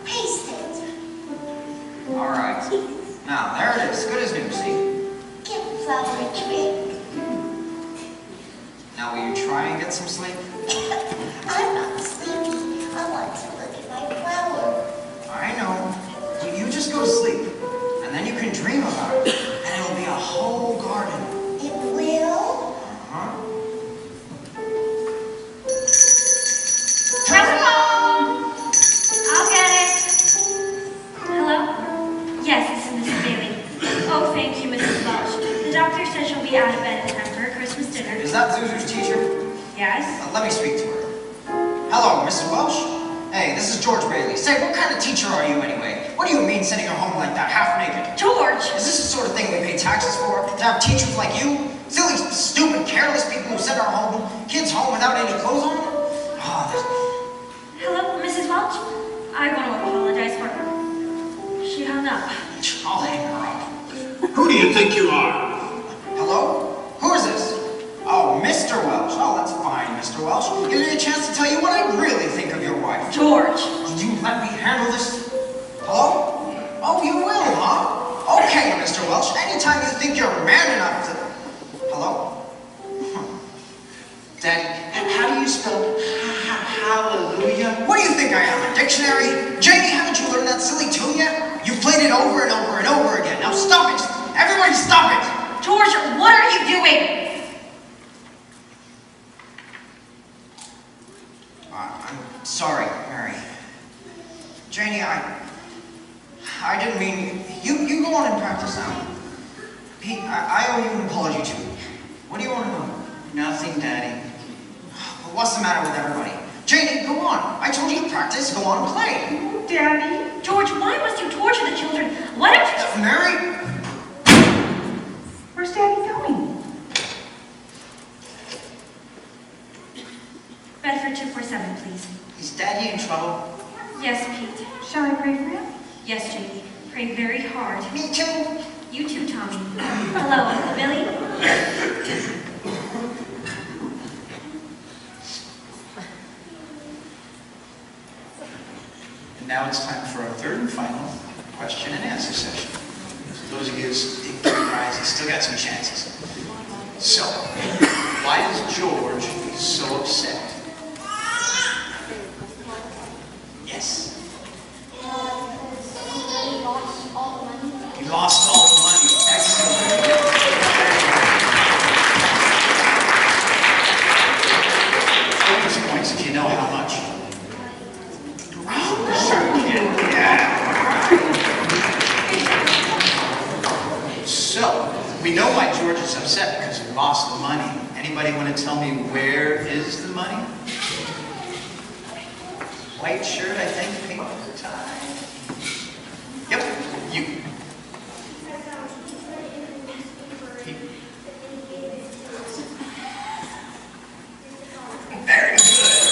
Paste it. All right. Now, there it is. Good as new, see? Give the flower a drink. Now, will you try and get some sleep? I'm not sleepy. I want to look at my flower. I know. You just go to sleep. And then you can dream about it. And it'll be a whole garden. It will? Uh-huh. Telephone! I'll get it. Hello? Yes, this is Mrs. Bailey. Oh, thank you, Mrs. Welch. The doctor said she'll be out of bed in time for her Christmas dinner. Is that Zuzu's teacher? Yes? Let me speak to her. Hello, Mrs. Welsh? Hey, this is George Bailey. Say, what kind of teacher are you anyway? What do you mean sending her home like that, half naked? George! Is this the sort of thing we pay taxes for? To have teachers like you? Silly, stupid, careless people who send our kids home without any clothes on? Hello, Mrs. Welch? I want to apologize for her. She hung up. I'll hang her up. Who do you think you are? Hello? Who is this? Oh, Mr. Welch. Oh, that's fine, Mr. Welch. Give me a chance to tell you what I really think of your wife. George! Will you let me handle this? Hello? Oh, you will, huh? Okay, Mr. Welch. Anytime you think you're man enough to... Hello? Daddy, how do you spell hallelujah? What do you think I am, a dictionary? Janie, haven't you learned that silly tune yet? You played it over and over and over again. Now stop it! Everybody stop it! George, what are you doing? I'm sorry, Mary. Janie, I didn't mean... You go on and practice now. Pete, I owe you an apology too. What do you want to know? Nothing, Daddy. What's the matter with everybody? Janie, go on. I told you to practice. Go on and play. Daddy? George, why must you torture the children? Why don't you just... Mary? Where's Daddy going? Bedford 247, please. Is Daddy in trouble? Yes, Pete. Shall I pray for him? Yes, Jamie. Pray very hard. Me too. You too, Tommy. Hello, Uncle Billy. And now it's time for our third and final question and answer session. So those of you who didn't get prizes still got some chances. So, why is George so upset? Yes. He lost all the money. Excellent. Bonus points if you know how much. Oh, sure can. Yeah. So, we know why George is upset because he lost the money. Anybody want to tell me where is the money? White shirt, I think, pink tie. Yep, you. Very good.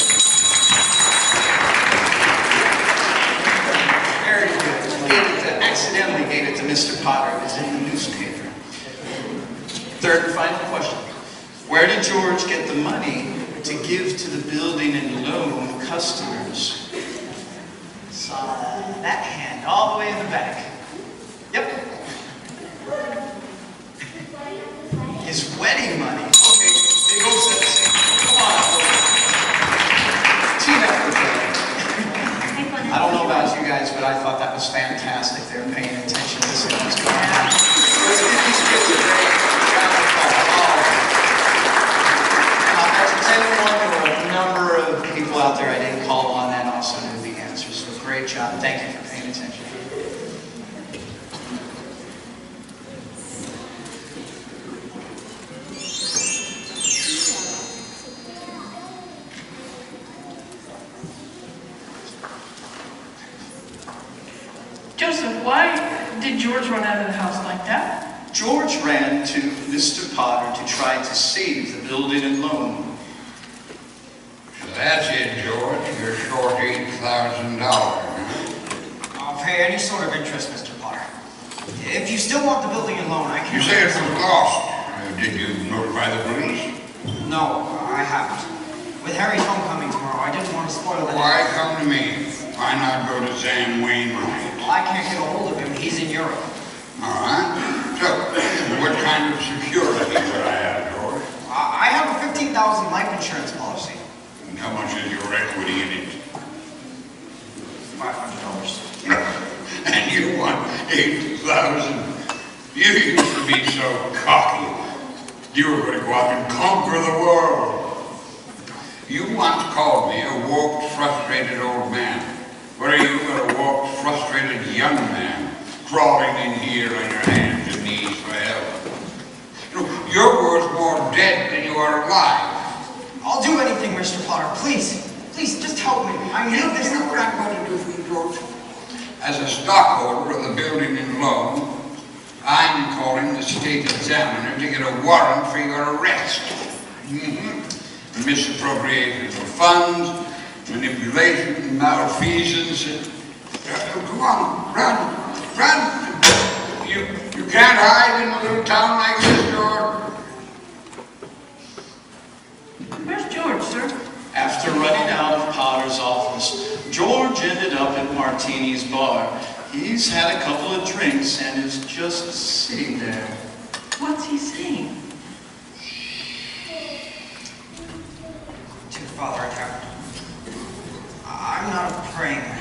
Very good. Accidentally gave it to Mr. Potter. It was in the newspaper. Third and final question. Where did George get the money to give to the building and loan customers. Saw that hand all the way in the back. Yep. His wedding money. Okay, they both said the same. Come on up. Team effort. I don't know about you guys, but I thought that was fantastic. They were paying attention to what was going on. Let's give these kids a great round of applause. As a 10-1, there were a number of people out there I didn't call on that also knew the answers. So great job. Thank you for paying attention. Joseph, why did George run out of the house like that? George ran to Mr. Potter to try to save the building and loan. So that's it, George. You're short $8,000. I'll pay any sort of interest, Mr. Potter. If you still want the building and loan, I can... You say it was lost. Did you notify the police? No, I haven't. With Harry's homecoming tomorrow, I didn't want to spoil that. Why come to me? Why not go to Sam Wainwright? Well, I can't get a hold of him. He's in Europe. All right. So, what kind of security would I have, George? I have a $15,000 life insurance policy. And how much is your equity in it? $500. And you want $8,000? You used to be so cocky. You were going to go out and conquer the world. You once called me a woke, frustrated old man. What are you, a woke, frustrated young man, crawling in here on your hands and knees for help? You know, you're worth more dead than you are alive. I'll do anything, Mr. Potter. Please. Please, just help me. I need this. You know what I'm going to do for you, George? As a stockholder of the building and loan, I'm calling the state examiner to get a warrant for your arrest. Misappropriation of funds, manipulation, malfeasance. Come on, run. You can't hide in a little town like this, George. Where's George, sir? After running out of Potter's office, George ended up at Martini's bar. He's had a couple of drinks and is just sitting there. What's he saying? Dear Father in heaven, I'm not a praying man.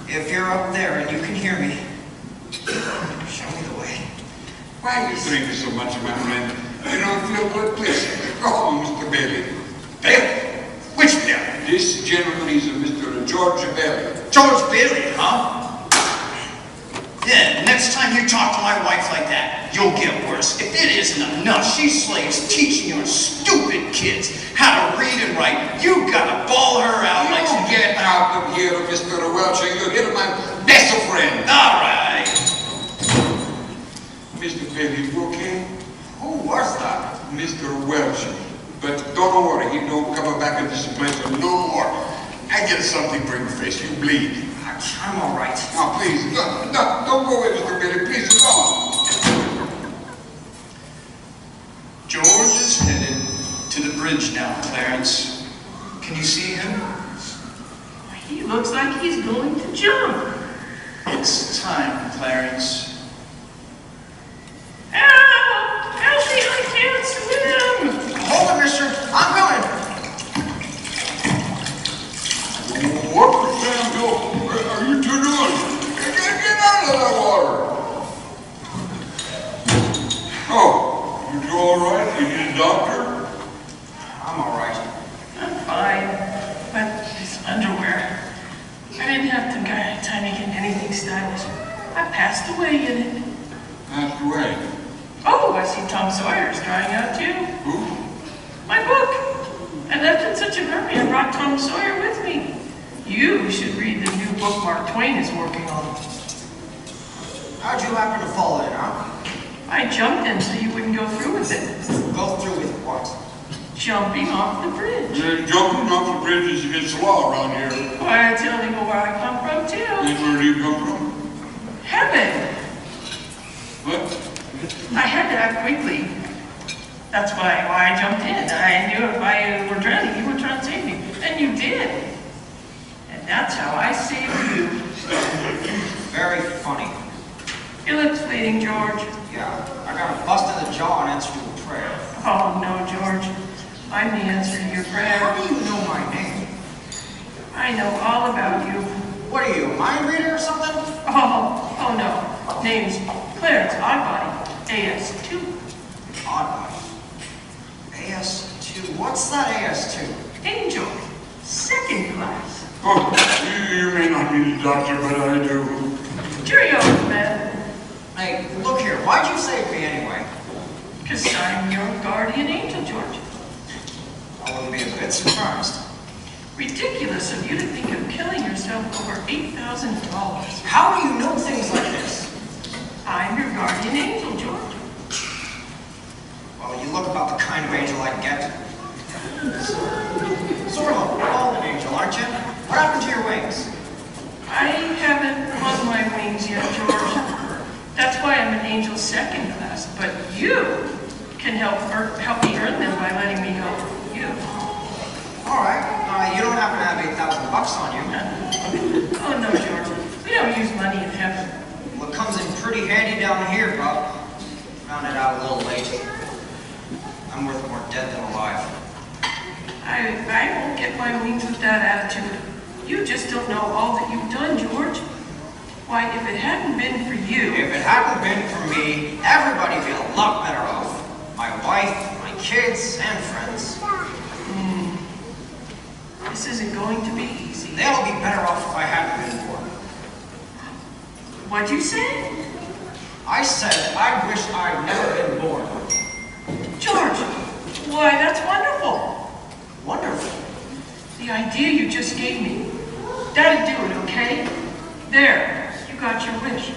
If you're up there and you can hear me, show me the way. Why are you drinking so much, my friend? You don't feel good, please. Go home, Mr. Bailey. Bailey? Which Bailey? This gentleman is a Mr. George Bailey. George Bailey, huh? Yeah, next time you talk to my wife like that, you'll get worse. If it isn't enough, she slaves teaching your stupid kids how to read and write. You gotta ball her out like You get out of here, Mr. Welch, and you'll hit my best friend. All right. Mr. Bailey, you okay? Who was that? Mr. Welch. But don't worry, he don't come back in this place no more. I get something for your face, you bleed. I'm all right. Now, please, don't go away, Mr. Bailey, please, go on. George is headed to the bridge now, Clarence. Can you see him? He looks like he's going to jump. It's time, Clarence. Help! Elsie, I can't swim! Hold it, mister. I'm coming. What the damn hell are you two doing? Get out of that water. Oh, you two all right? You need a doctor? I'm all right. I'm fine, but this underwear, I didn't have the time to get anything stylish. I passed away in it. Passed away. Oh, I see Tom Sawyer's drying out too. Who? My book. I left in such a hurry I brought Tom Sawyer with me. You should read the new book Mark Twain is working on. How'd you happen to fall in, huh? I jumped in so you wouldn't go through with it. Go through with what? Jumping off the bridge. Jumping off the bridge is against the law around here. Why, I tell you where I come from too. And where do you come from? Heaven. What? I had to act quickly. That's why I jumped in. I knew if I were drowning, you would try and save me. And you did. And that's how I saved you. Very funny. Feel it fleeting, George. Yeah, I got a bust in the jaw and answered a prayer. Oh, no, George. I'm the answer to your prayer. How do you know my name? I know all about you. What are you, a mind reader or something? Oh no. Name's Clarence Oddbody, AS2. Oddbody. AS2? What's that AS2? Angel, second class. Oh, you may not be the doctor, but I do. Cheerio, man. Hey, look here, why'd you save me anyway? Because I'm your guardian angel, George. I wouldn't be a bit surprised. Ridiculous of you to think of killing yourself over $8,000. How do you know things like this? I'm your guardian angel, George. Well, you look about the kind of angel I get. Sort of a fallen angel, aren't you? What happened to your wings? I haven't won my wings yet, George. That's why I'm an angel second class, but you can help me earn them by letting me help you. All right. You don't happen to have $8,000 on you? Oh, no, George. We don't use money in heaven. Well, it comes in pretty handy down here, Bob. Found it out a little late. I'm worth more dead than alive. I won't get my wings with that attitude. You just don't know all that you've done, George. Why, if it hadn't been for you... If it hadn't been for me, everybody'd be a lot better off. My wife, my kids, and friends. This isn't going to be easy. They'll be better off if I hadn't been born. What'd you say? I said I wish I'd never been born. George, why, that's wonderful. Wonderful. The idea you just gave me, that'd do it, okay? There, you got your wish.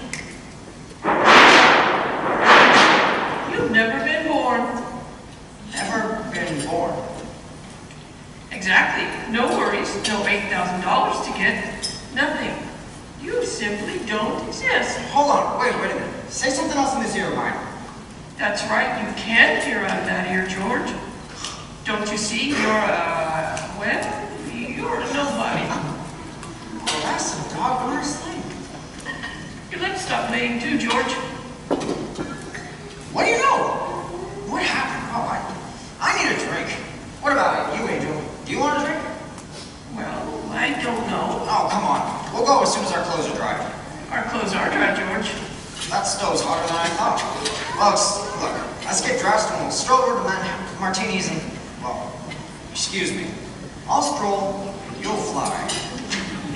You've never been born. Never been born. Exactly. No worries. No $8,000 to get. Nothing. You simply don't exist. Hold on. Wait a minute. Say something else in this ear of mine. That's right. You can't hear out of that ear, George. Don't you see? You're a nobody. Well, that's a doggonest thing. Your lips stop laying too, George. What do you know? What happened? Oh, I need a drink. What about you, Angel? Do you want a drink? Well, I don't know. Oh, come on. We'll go as soon as our clothes are dry. Our clothes are dry, George. That stove's hotter than I thought. Well, look, let's get dressed and we'll stroll over to Martini's and, well, excuse me. I'll stroll, you'll fly.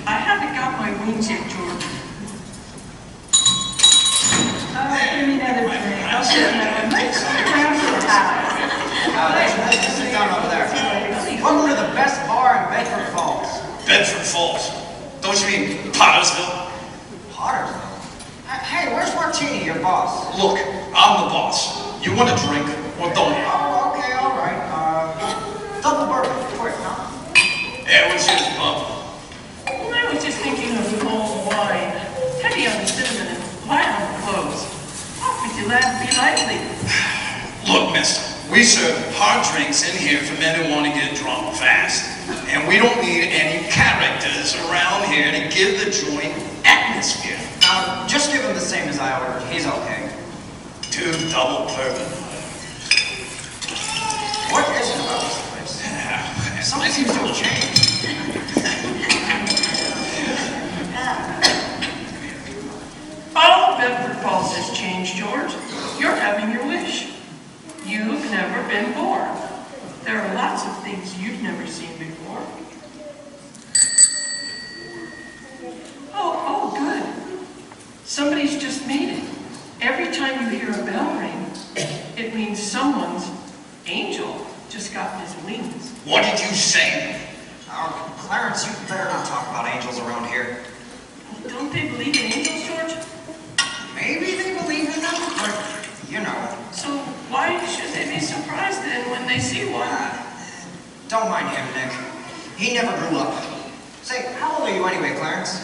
I haven't got my wings yet, George. Give me another drink. I'll sit down. Let's sit around for the house. Let's sit down over there. Welcome to the best bar in Bedford Falls. Bedford Falls. Don't you mean Pottersville? Pottersville? Hey, where's Martini, your boss? Look, I'm the boss. You want a drink or don't you? Oh, okay, all right. Double bourbon, quick, huh? Yeah, what's yours, bub? Well, I was just thinking of mulled wine. Heavy on the cinnamon and light on the clothes. What would you be likely? Look, mister, we serve hard drinks in here for men who want to get drunk fast. And we don't need any characters around here to give the joint atmosphere. Now, just give him the same as I ordered. He's okay. 2 double bourbon. What is it about this place? Something seems to have changed. All Bedford Falls has changed, George. You're having your wish. You've never been born. There are lots of things you've never seen before. Oh, good. Somebody's just made it. Every time you hear a bell ring, it means someone's angel just got his wings. What did you say? Clarence, you better not talk about angels around here. Don't they believe in angels, George? Maybe they believe in them, but, you know. So why should they be surprised then when they see one? Don't mind him, Nick. He never grew up. Say, how old are you anyway, Clarence?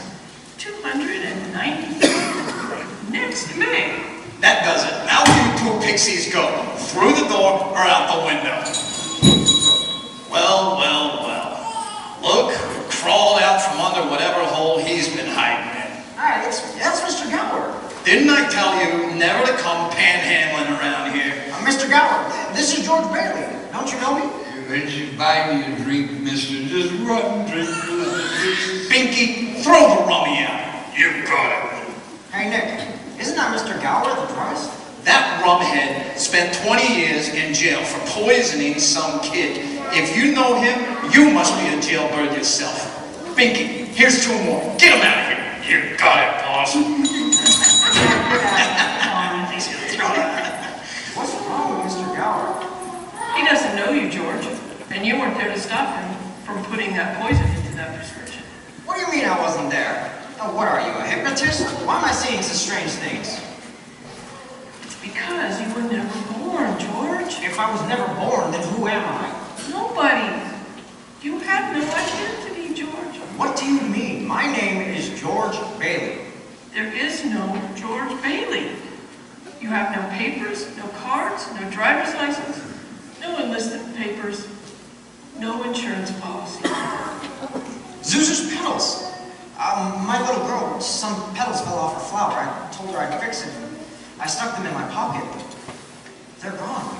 290. Next May. That does it. Now you two pixies go? Through the door or out the window? Well, well, well. Look, who crawled out from under whatever hole he's been hiding in. Hi, that's Mr. Gower. Didn't I tell you never to come panhandling around here? Mr. Gower, this is George Bailey. Don't you know me? When you buy me a drink, mister, just run, drink. Binky, throw the rummy out. You got it. Hey, Nick, isn't that Mr. Gower, the druggist? That rumhead spent 20 years in jail for poisoning some kid. If you know him, you must be a jailbird yourself. Binky, here's 2 more. Get him out of here. You got it, boss. What's wrong with Mr. Gower? He doesn't know you, George, and you weren't there to stop him from putting that poison into that prescription. What do you mean I wasn't there? Oh, what are you, a hypnotist? Why am I seeing such strange things? It's because you were never born, George. If I was never born, then who am I? Nobody. You have no identity, George. What do you mean? My name is George Bailey. There is no George Bailey. You have no papers, no cards, no driver's license, no enlisted papers, no insurance policy. Zuzu's petals. My little girl, some petals fell off her flower. I told her I'd fix it. I stuck them in my pocket. They're gone.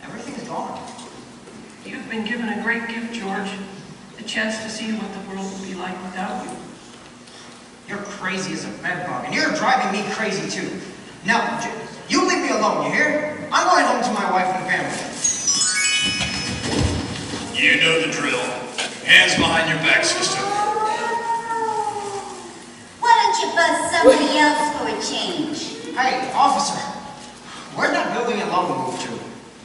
Everything's gone. You've been given a great gift, George. The chance to see what the world will be like without you. You're crazy as a bedbug, and you're driving me crazy too. Now, you leave me alone, you hear? I'm going home to my wife and family. You know the drill. Hands behind your back, sister. Why don't you buzz somebody else for a change? Hey, officer, where'd that building and loan move to?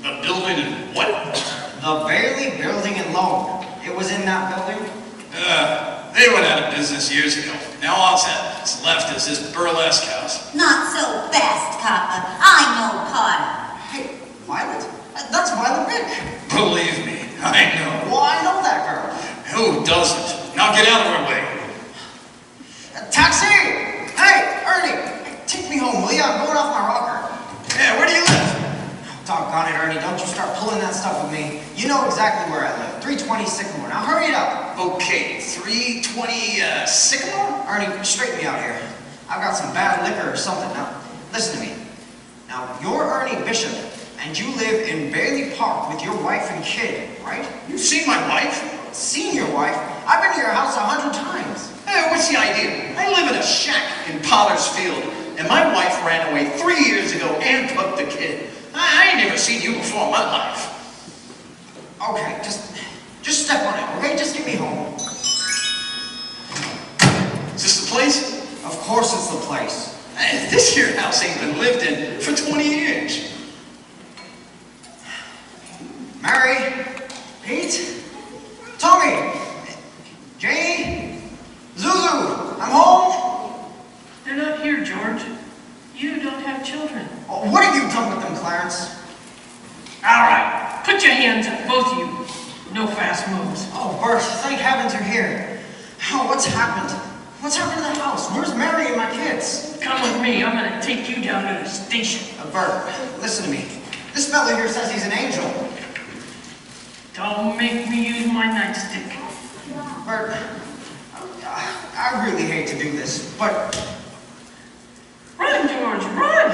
The building and what? The Bailey Building and Loan. It was in that building? They went out of business years ago. Now all that's left is this burlesque house. Not so fast, copper. I know Carter. Hey, Violet? That's Violet Bick. Believe me, I know. Well, I know that girl. Who doesn't? Now get out of her way. Taxi! Hey, Ernie! Take me home, will ya? I'm going off my rocker. Yeah, where do you live? Doggone it, Ernie. Don't you start pulling that stuff with me. You know exactly where I live. 320 Sycamore. Now hurry it up. Okay, 320 Sycamore? Ernie, straighten me out here. I've got some bad liquor or something. Now, listen to me. Now, you're Ernie Bishop, and you live in Bailey Park with your wife and kid, right? You've seen my wife? Seen your wife? I've been to your house 100 times. Hey, what's the idea? I live in a shack in Potter's Field, and my wife ran away 3 years ago and took the kid. I ain't never seen you before in my life. Okay, just step on it, okay? Just get me home. Is this the place? Of course it's the place. Hey, this here house ain't been lived in for 20 years. Mary, Pete, Tommy, Janie, Zuzu, I'm home. They're not here, George. You don't have children. Oh, what have you done with them, Clarence? All right, put your hands up, both of you. No fast moves. Oh, Bert, thank heavens you're here. Oh, what's happened? What's happened to the house? Where's Mary and my kids? Come with me. I'm going to take you down to the station. Bert, listen to me. This fellow here says he's an angel. Don't make me use my nightstick. Bert, I really hate to do this, but... Run, George, run!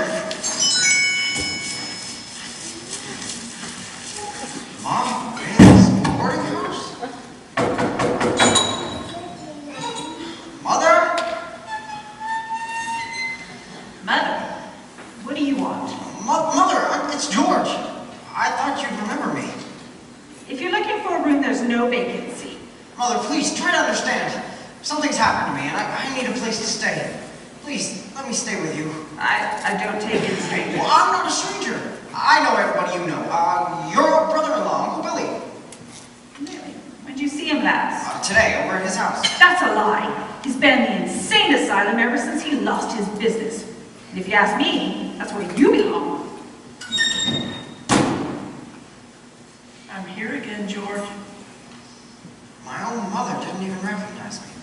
Mom, Bailey's boarding house? Mother? Mother, what do you want? Mother, it's George. I thought you'd remember me. If you're looking for a room, there's no vacancy. Mother, please, try to understand. Something's happened to me, and I need a place to stay. Please, let me stay with you. I don't take in strangers. Well, I'm not a stranger. I know everybody you know. Your brother-in-law, Uncle Billy. Really? When'd you see him last? Today, over at his house. That's a lie. He's been in the insane asylum ever since he lost his business. And if you ask me, that's where you belong. I'm here again, George. My own mother didn't even recognize me.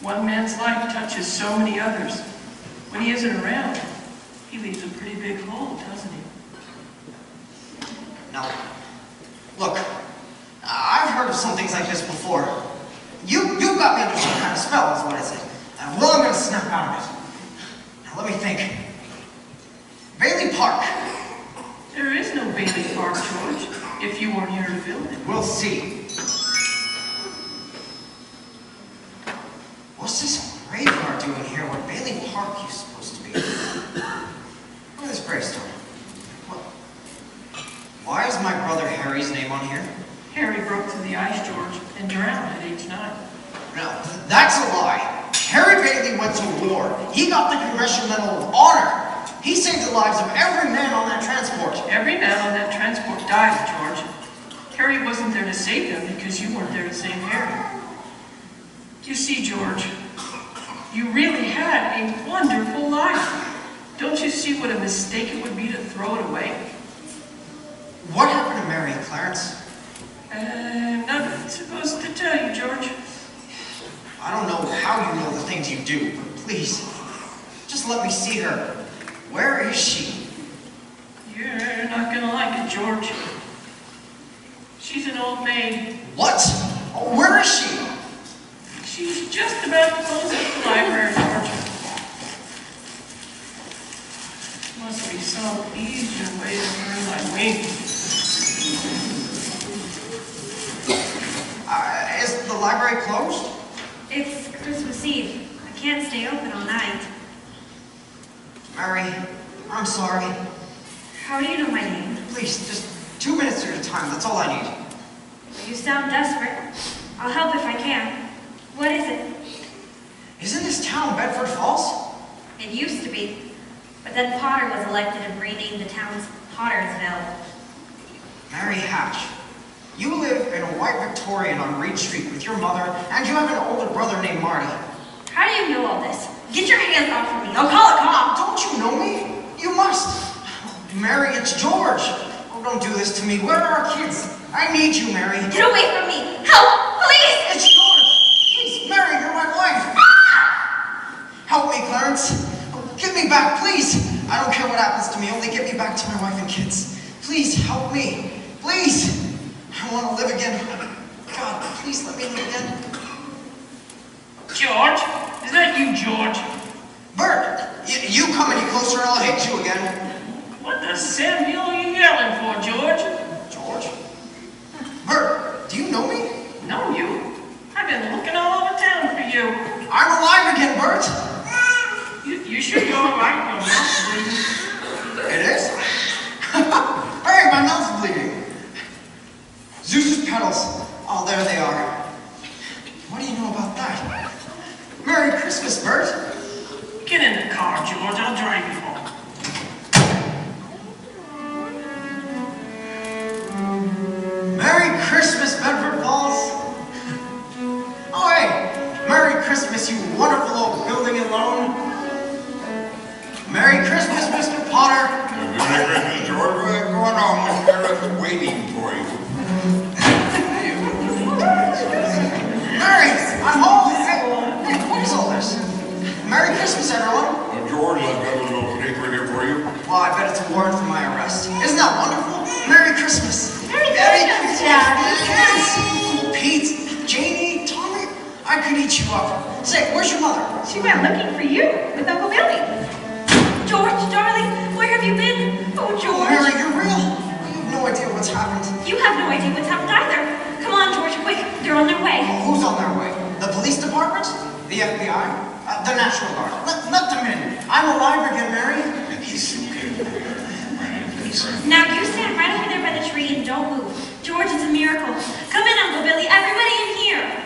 One man's life touches so many others. When he isn't around, He leaves a pretty big hole, doesn't he? Now, look, I've heard of some things like this before. You've got me under some kind of spell, is what I said. Well, I'm going to snap out of it. Now, let me think. Bailey Park. There is no Bailey Park, George, if you weren't here to build it. We'll see. What's this graveyard doing here where Bailey Park used supposed to be? Look at this gravestone. What? Why is my brother Harry's name on here? Harry broke through the ice, George, and drowned at age 9. No, that's a lie. Harry Bailey went to war. He got the Congressional Medal of Honor. He saved the lives of every man on that transport. Every man on that transport died, George. Harry wasn't there to save them because you weren't there to save Harry. You see, George, you really had a wonderful life. Don't you see what a mistake it would be to throw it away? What happened to Mary, Clarence? I'm not supposed to tell you, George. I don't know how you know the things you do, but please, just let me see her. Where is she? You're not gonna like it, George. She's an old maid. What? Where is she? She's just about to close up the library, George. Must be some easier way to earn my wings. Is the library closed? It's Christmas Eve. I can't stay open all night. Mary, I'm sorry. How do you know my name? Please, just 2 minutes of your time. That's all I need. You sound desperate. I'll help if I can. What is it? Isn't this town Bedford Falls? It used to be. But then Potter was elected and renamed the town's Pottersville. Mary Hatch, you live in a white Victorian on Reed Street with your mother, and you have an older brother named Marty. How do you know all this? Get your hands off of me. I'll call a cop. Don't you know me? You must. Mary, it's George. Oh, don't do this to me. Where are our kids? I need you, Mary. Get away from me. Help! Please! It's George. Please, Mary, you're my wife. Help me, Clarence. Get me back, please. I don't care what happens to me. Only get me back to my wife and kids. Please, help me. Please. I want to live again. God, please let me live again. George? Is that you, George? Bert, you come any closer and I'll hit you again. What the Samuel are you yelling for, George? George? Bert, do you know me? Know you? I've been looking all over town for you. I'm alive again, Bert. You should be all right, your mouth's bleeding. It is? Hey, my mouth's bleeding. Zeus's petals. Oh, there they are. What do you know about that? Merry Christmas, Bert. Get in the car, George. I'll drive you home. Merry Christmas, Bedford Falls. Oh, hey. Merry Christmas, you wonderful old building and loan. Merry Christmas, Mr. Potter. Merry Christmas, George. What's going on? Miss Sarah's waiting for you. Mary, I'm home. Hey, what is all this? Merry Christmas, everyone. George, I've got a little paper here for you. Well, I bet it's a warrant for my arrest. Isn't that wonderful? Merry Christmas. Merry Christmas, Daddy. Kids. Pete, Janie, Tommy, I could eat you up. Say, where's your mother? She went looking for you with Uncle Billy. George, darling, where have you been? Oh, George. Mary, you're real. You have no idea what's happened. You have no idea what's happened either. Come on, George, quick. They're on their way. Who's on their way? The police department? The FBI? The National Guard? Let them in. I'm alive again, Mary. Now you stand right over there by the tree and don't move. George, it's a miracle. Come in, Uncle Billy. Everybody in here.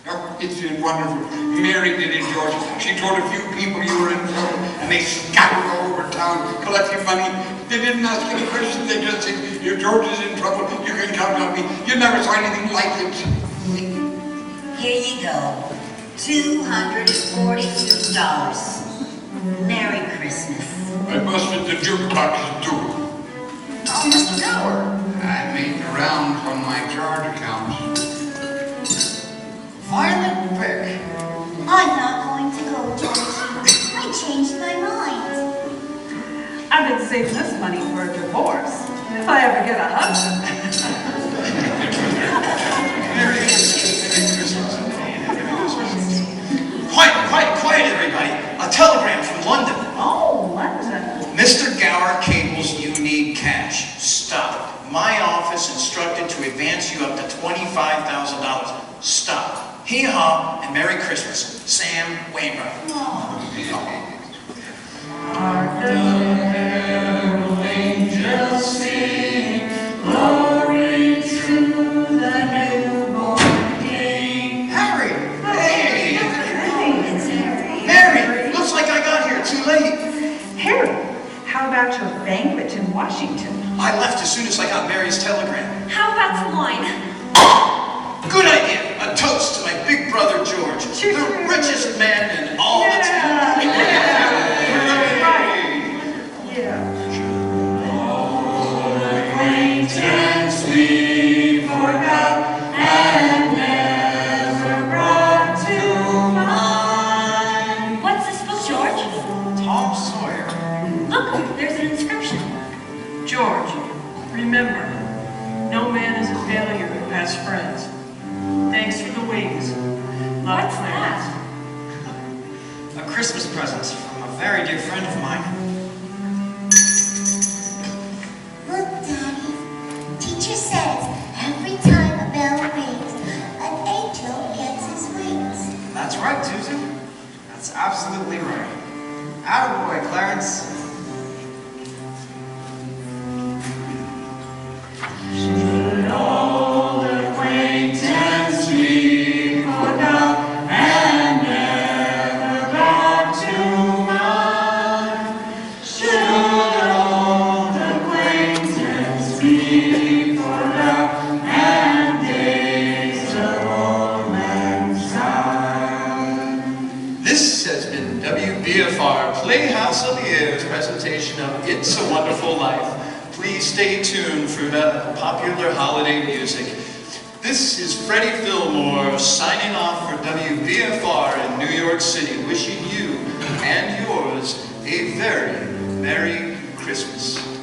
Oh, it's wonderful. Mary did it, George. She told a few people you were in trouble, and they scattered all over town, collecting money. They didn't ask any questions. They just said, if George is in trouble, you can count on me. You never saw anything like it. Here you go. $242. Merry Christmas. I busted the jukebox too. Oh, Mr. Gower. I made the rounds on my charge accounts. Violet Vick. I'm not going to go, Georgie. I changed my saving this money for a divorce. If I ever get a husband. Quiet, everybody. A telegram from London. Oh, London. Mr. Gower cables you need cash. Stop. My office instructed to advance you up to $25,000. Stop. Hee-haw and Merry Christmas. Sam Wainwright. Hark the herald angels sing, glory to the newborn King. Harry! Hey! Mary! Looks like I got here too late. Harry, how about your banquet in Washington? I left as soon as I got Mary's telegram. How about some wine? Good idea. A toast to my big brother George, Cheers. the richest man in all the town. Acquaintance we forgot and never brought to mind. What's this book, George? Tom Sawyer. Look, there's an inscription. George, remember, no man is a failure who has friends. Thanks for the wings. Love, What's Clarence. A Christmas present from a very dear friend of mine. Look, Daddy. Teacher says every time a bell rings, an angel gets his wings. That's right, Susan. That's absolutely right. Attaboy, Clarence. Should old acquaintance we forgot and never brought to mind? Should old acquaintance be forgot and days of old lang syne? This has been WBFR Playhouse of the Air's presentation of It's a Wonderful Life. Please stay tuned for the popular holiday music. This is Freddie Fillmore signing off for WBFR in New York City, wishing you and yours a very Merry Christmas.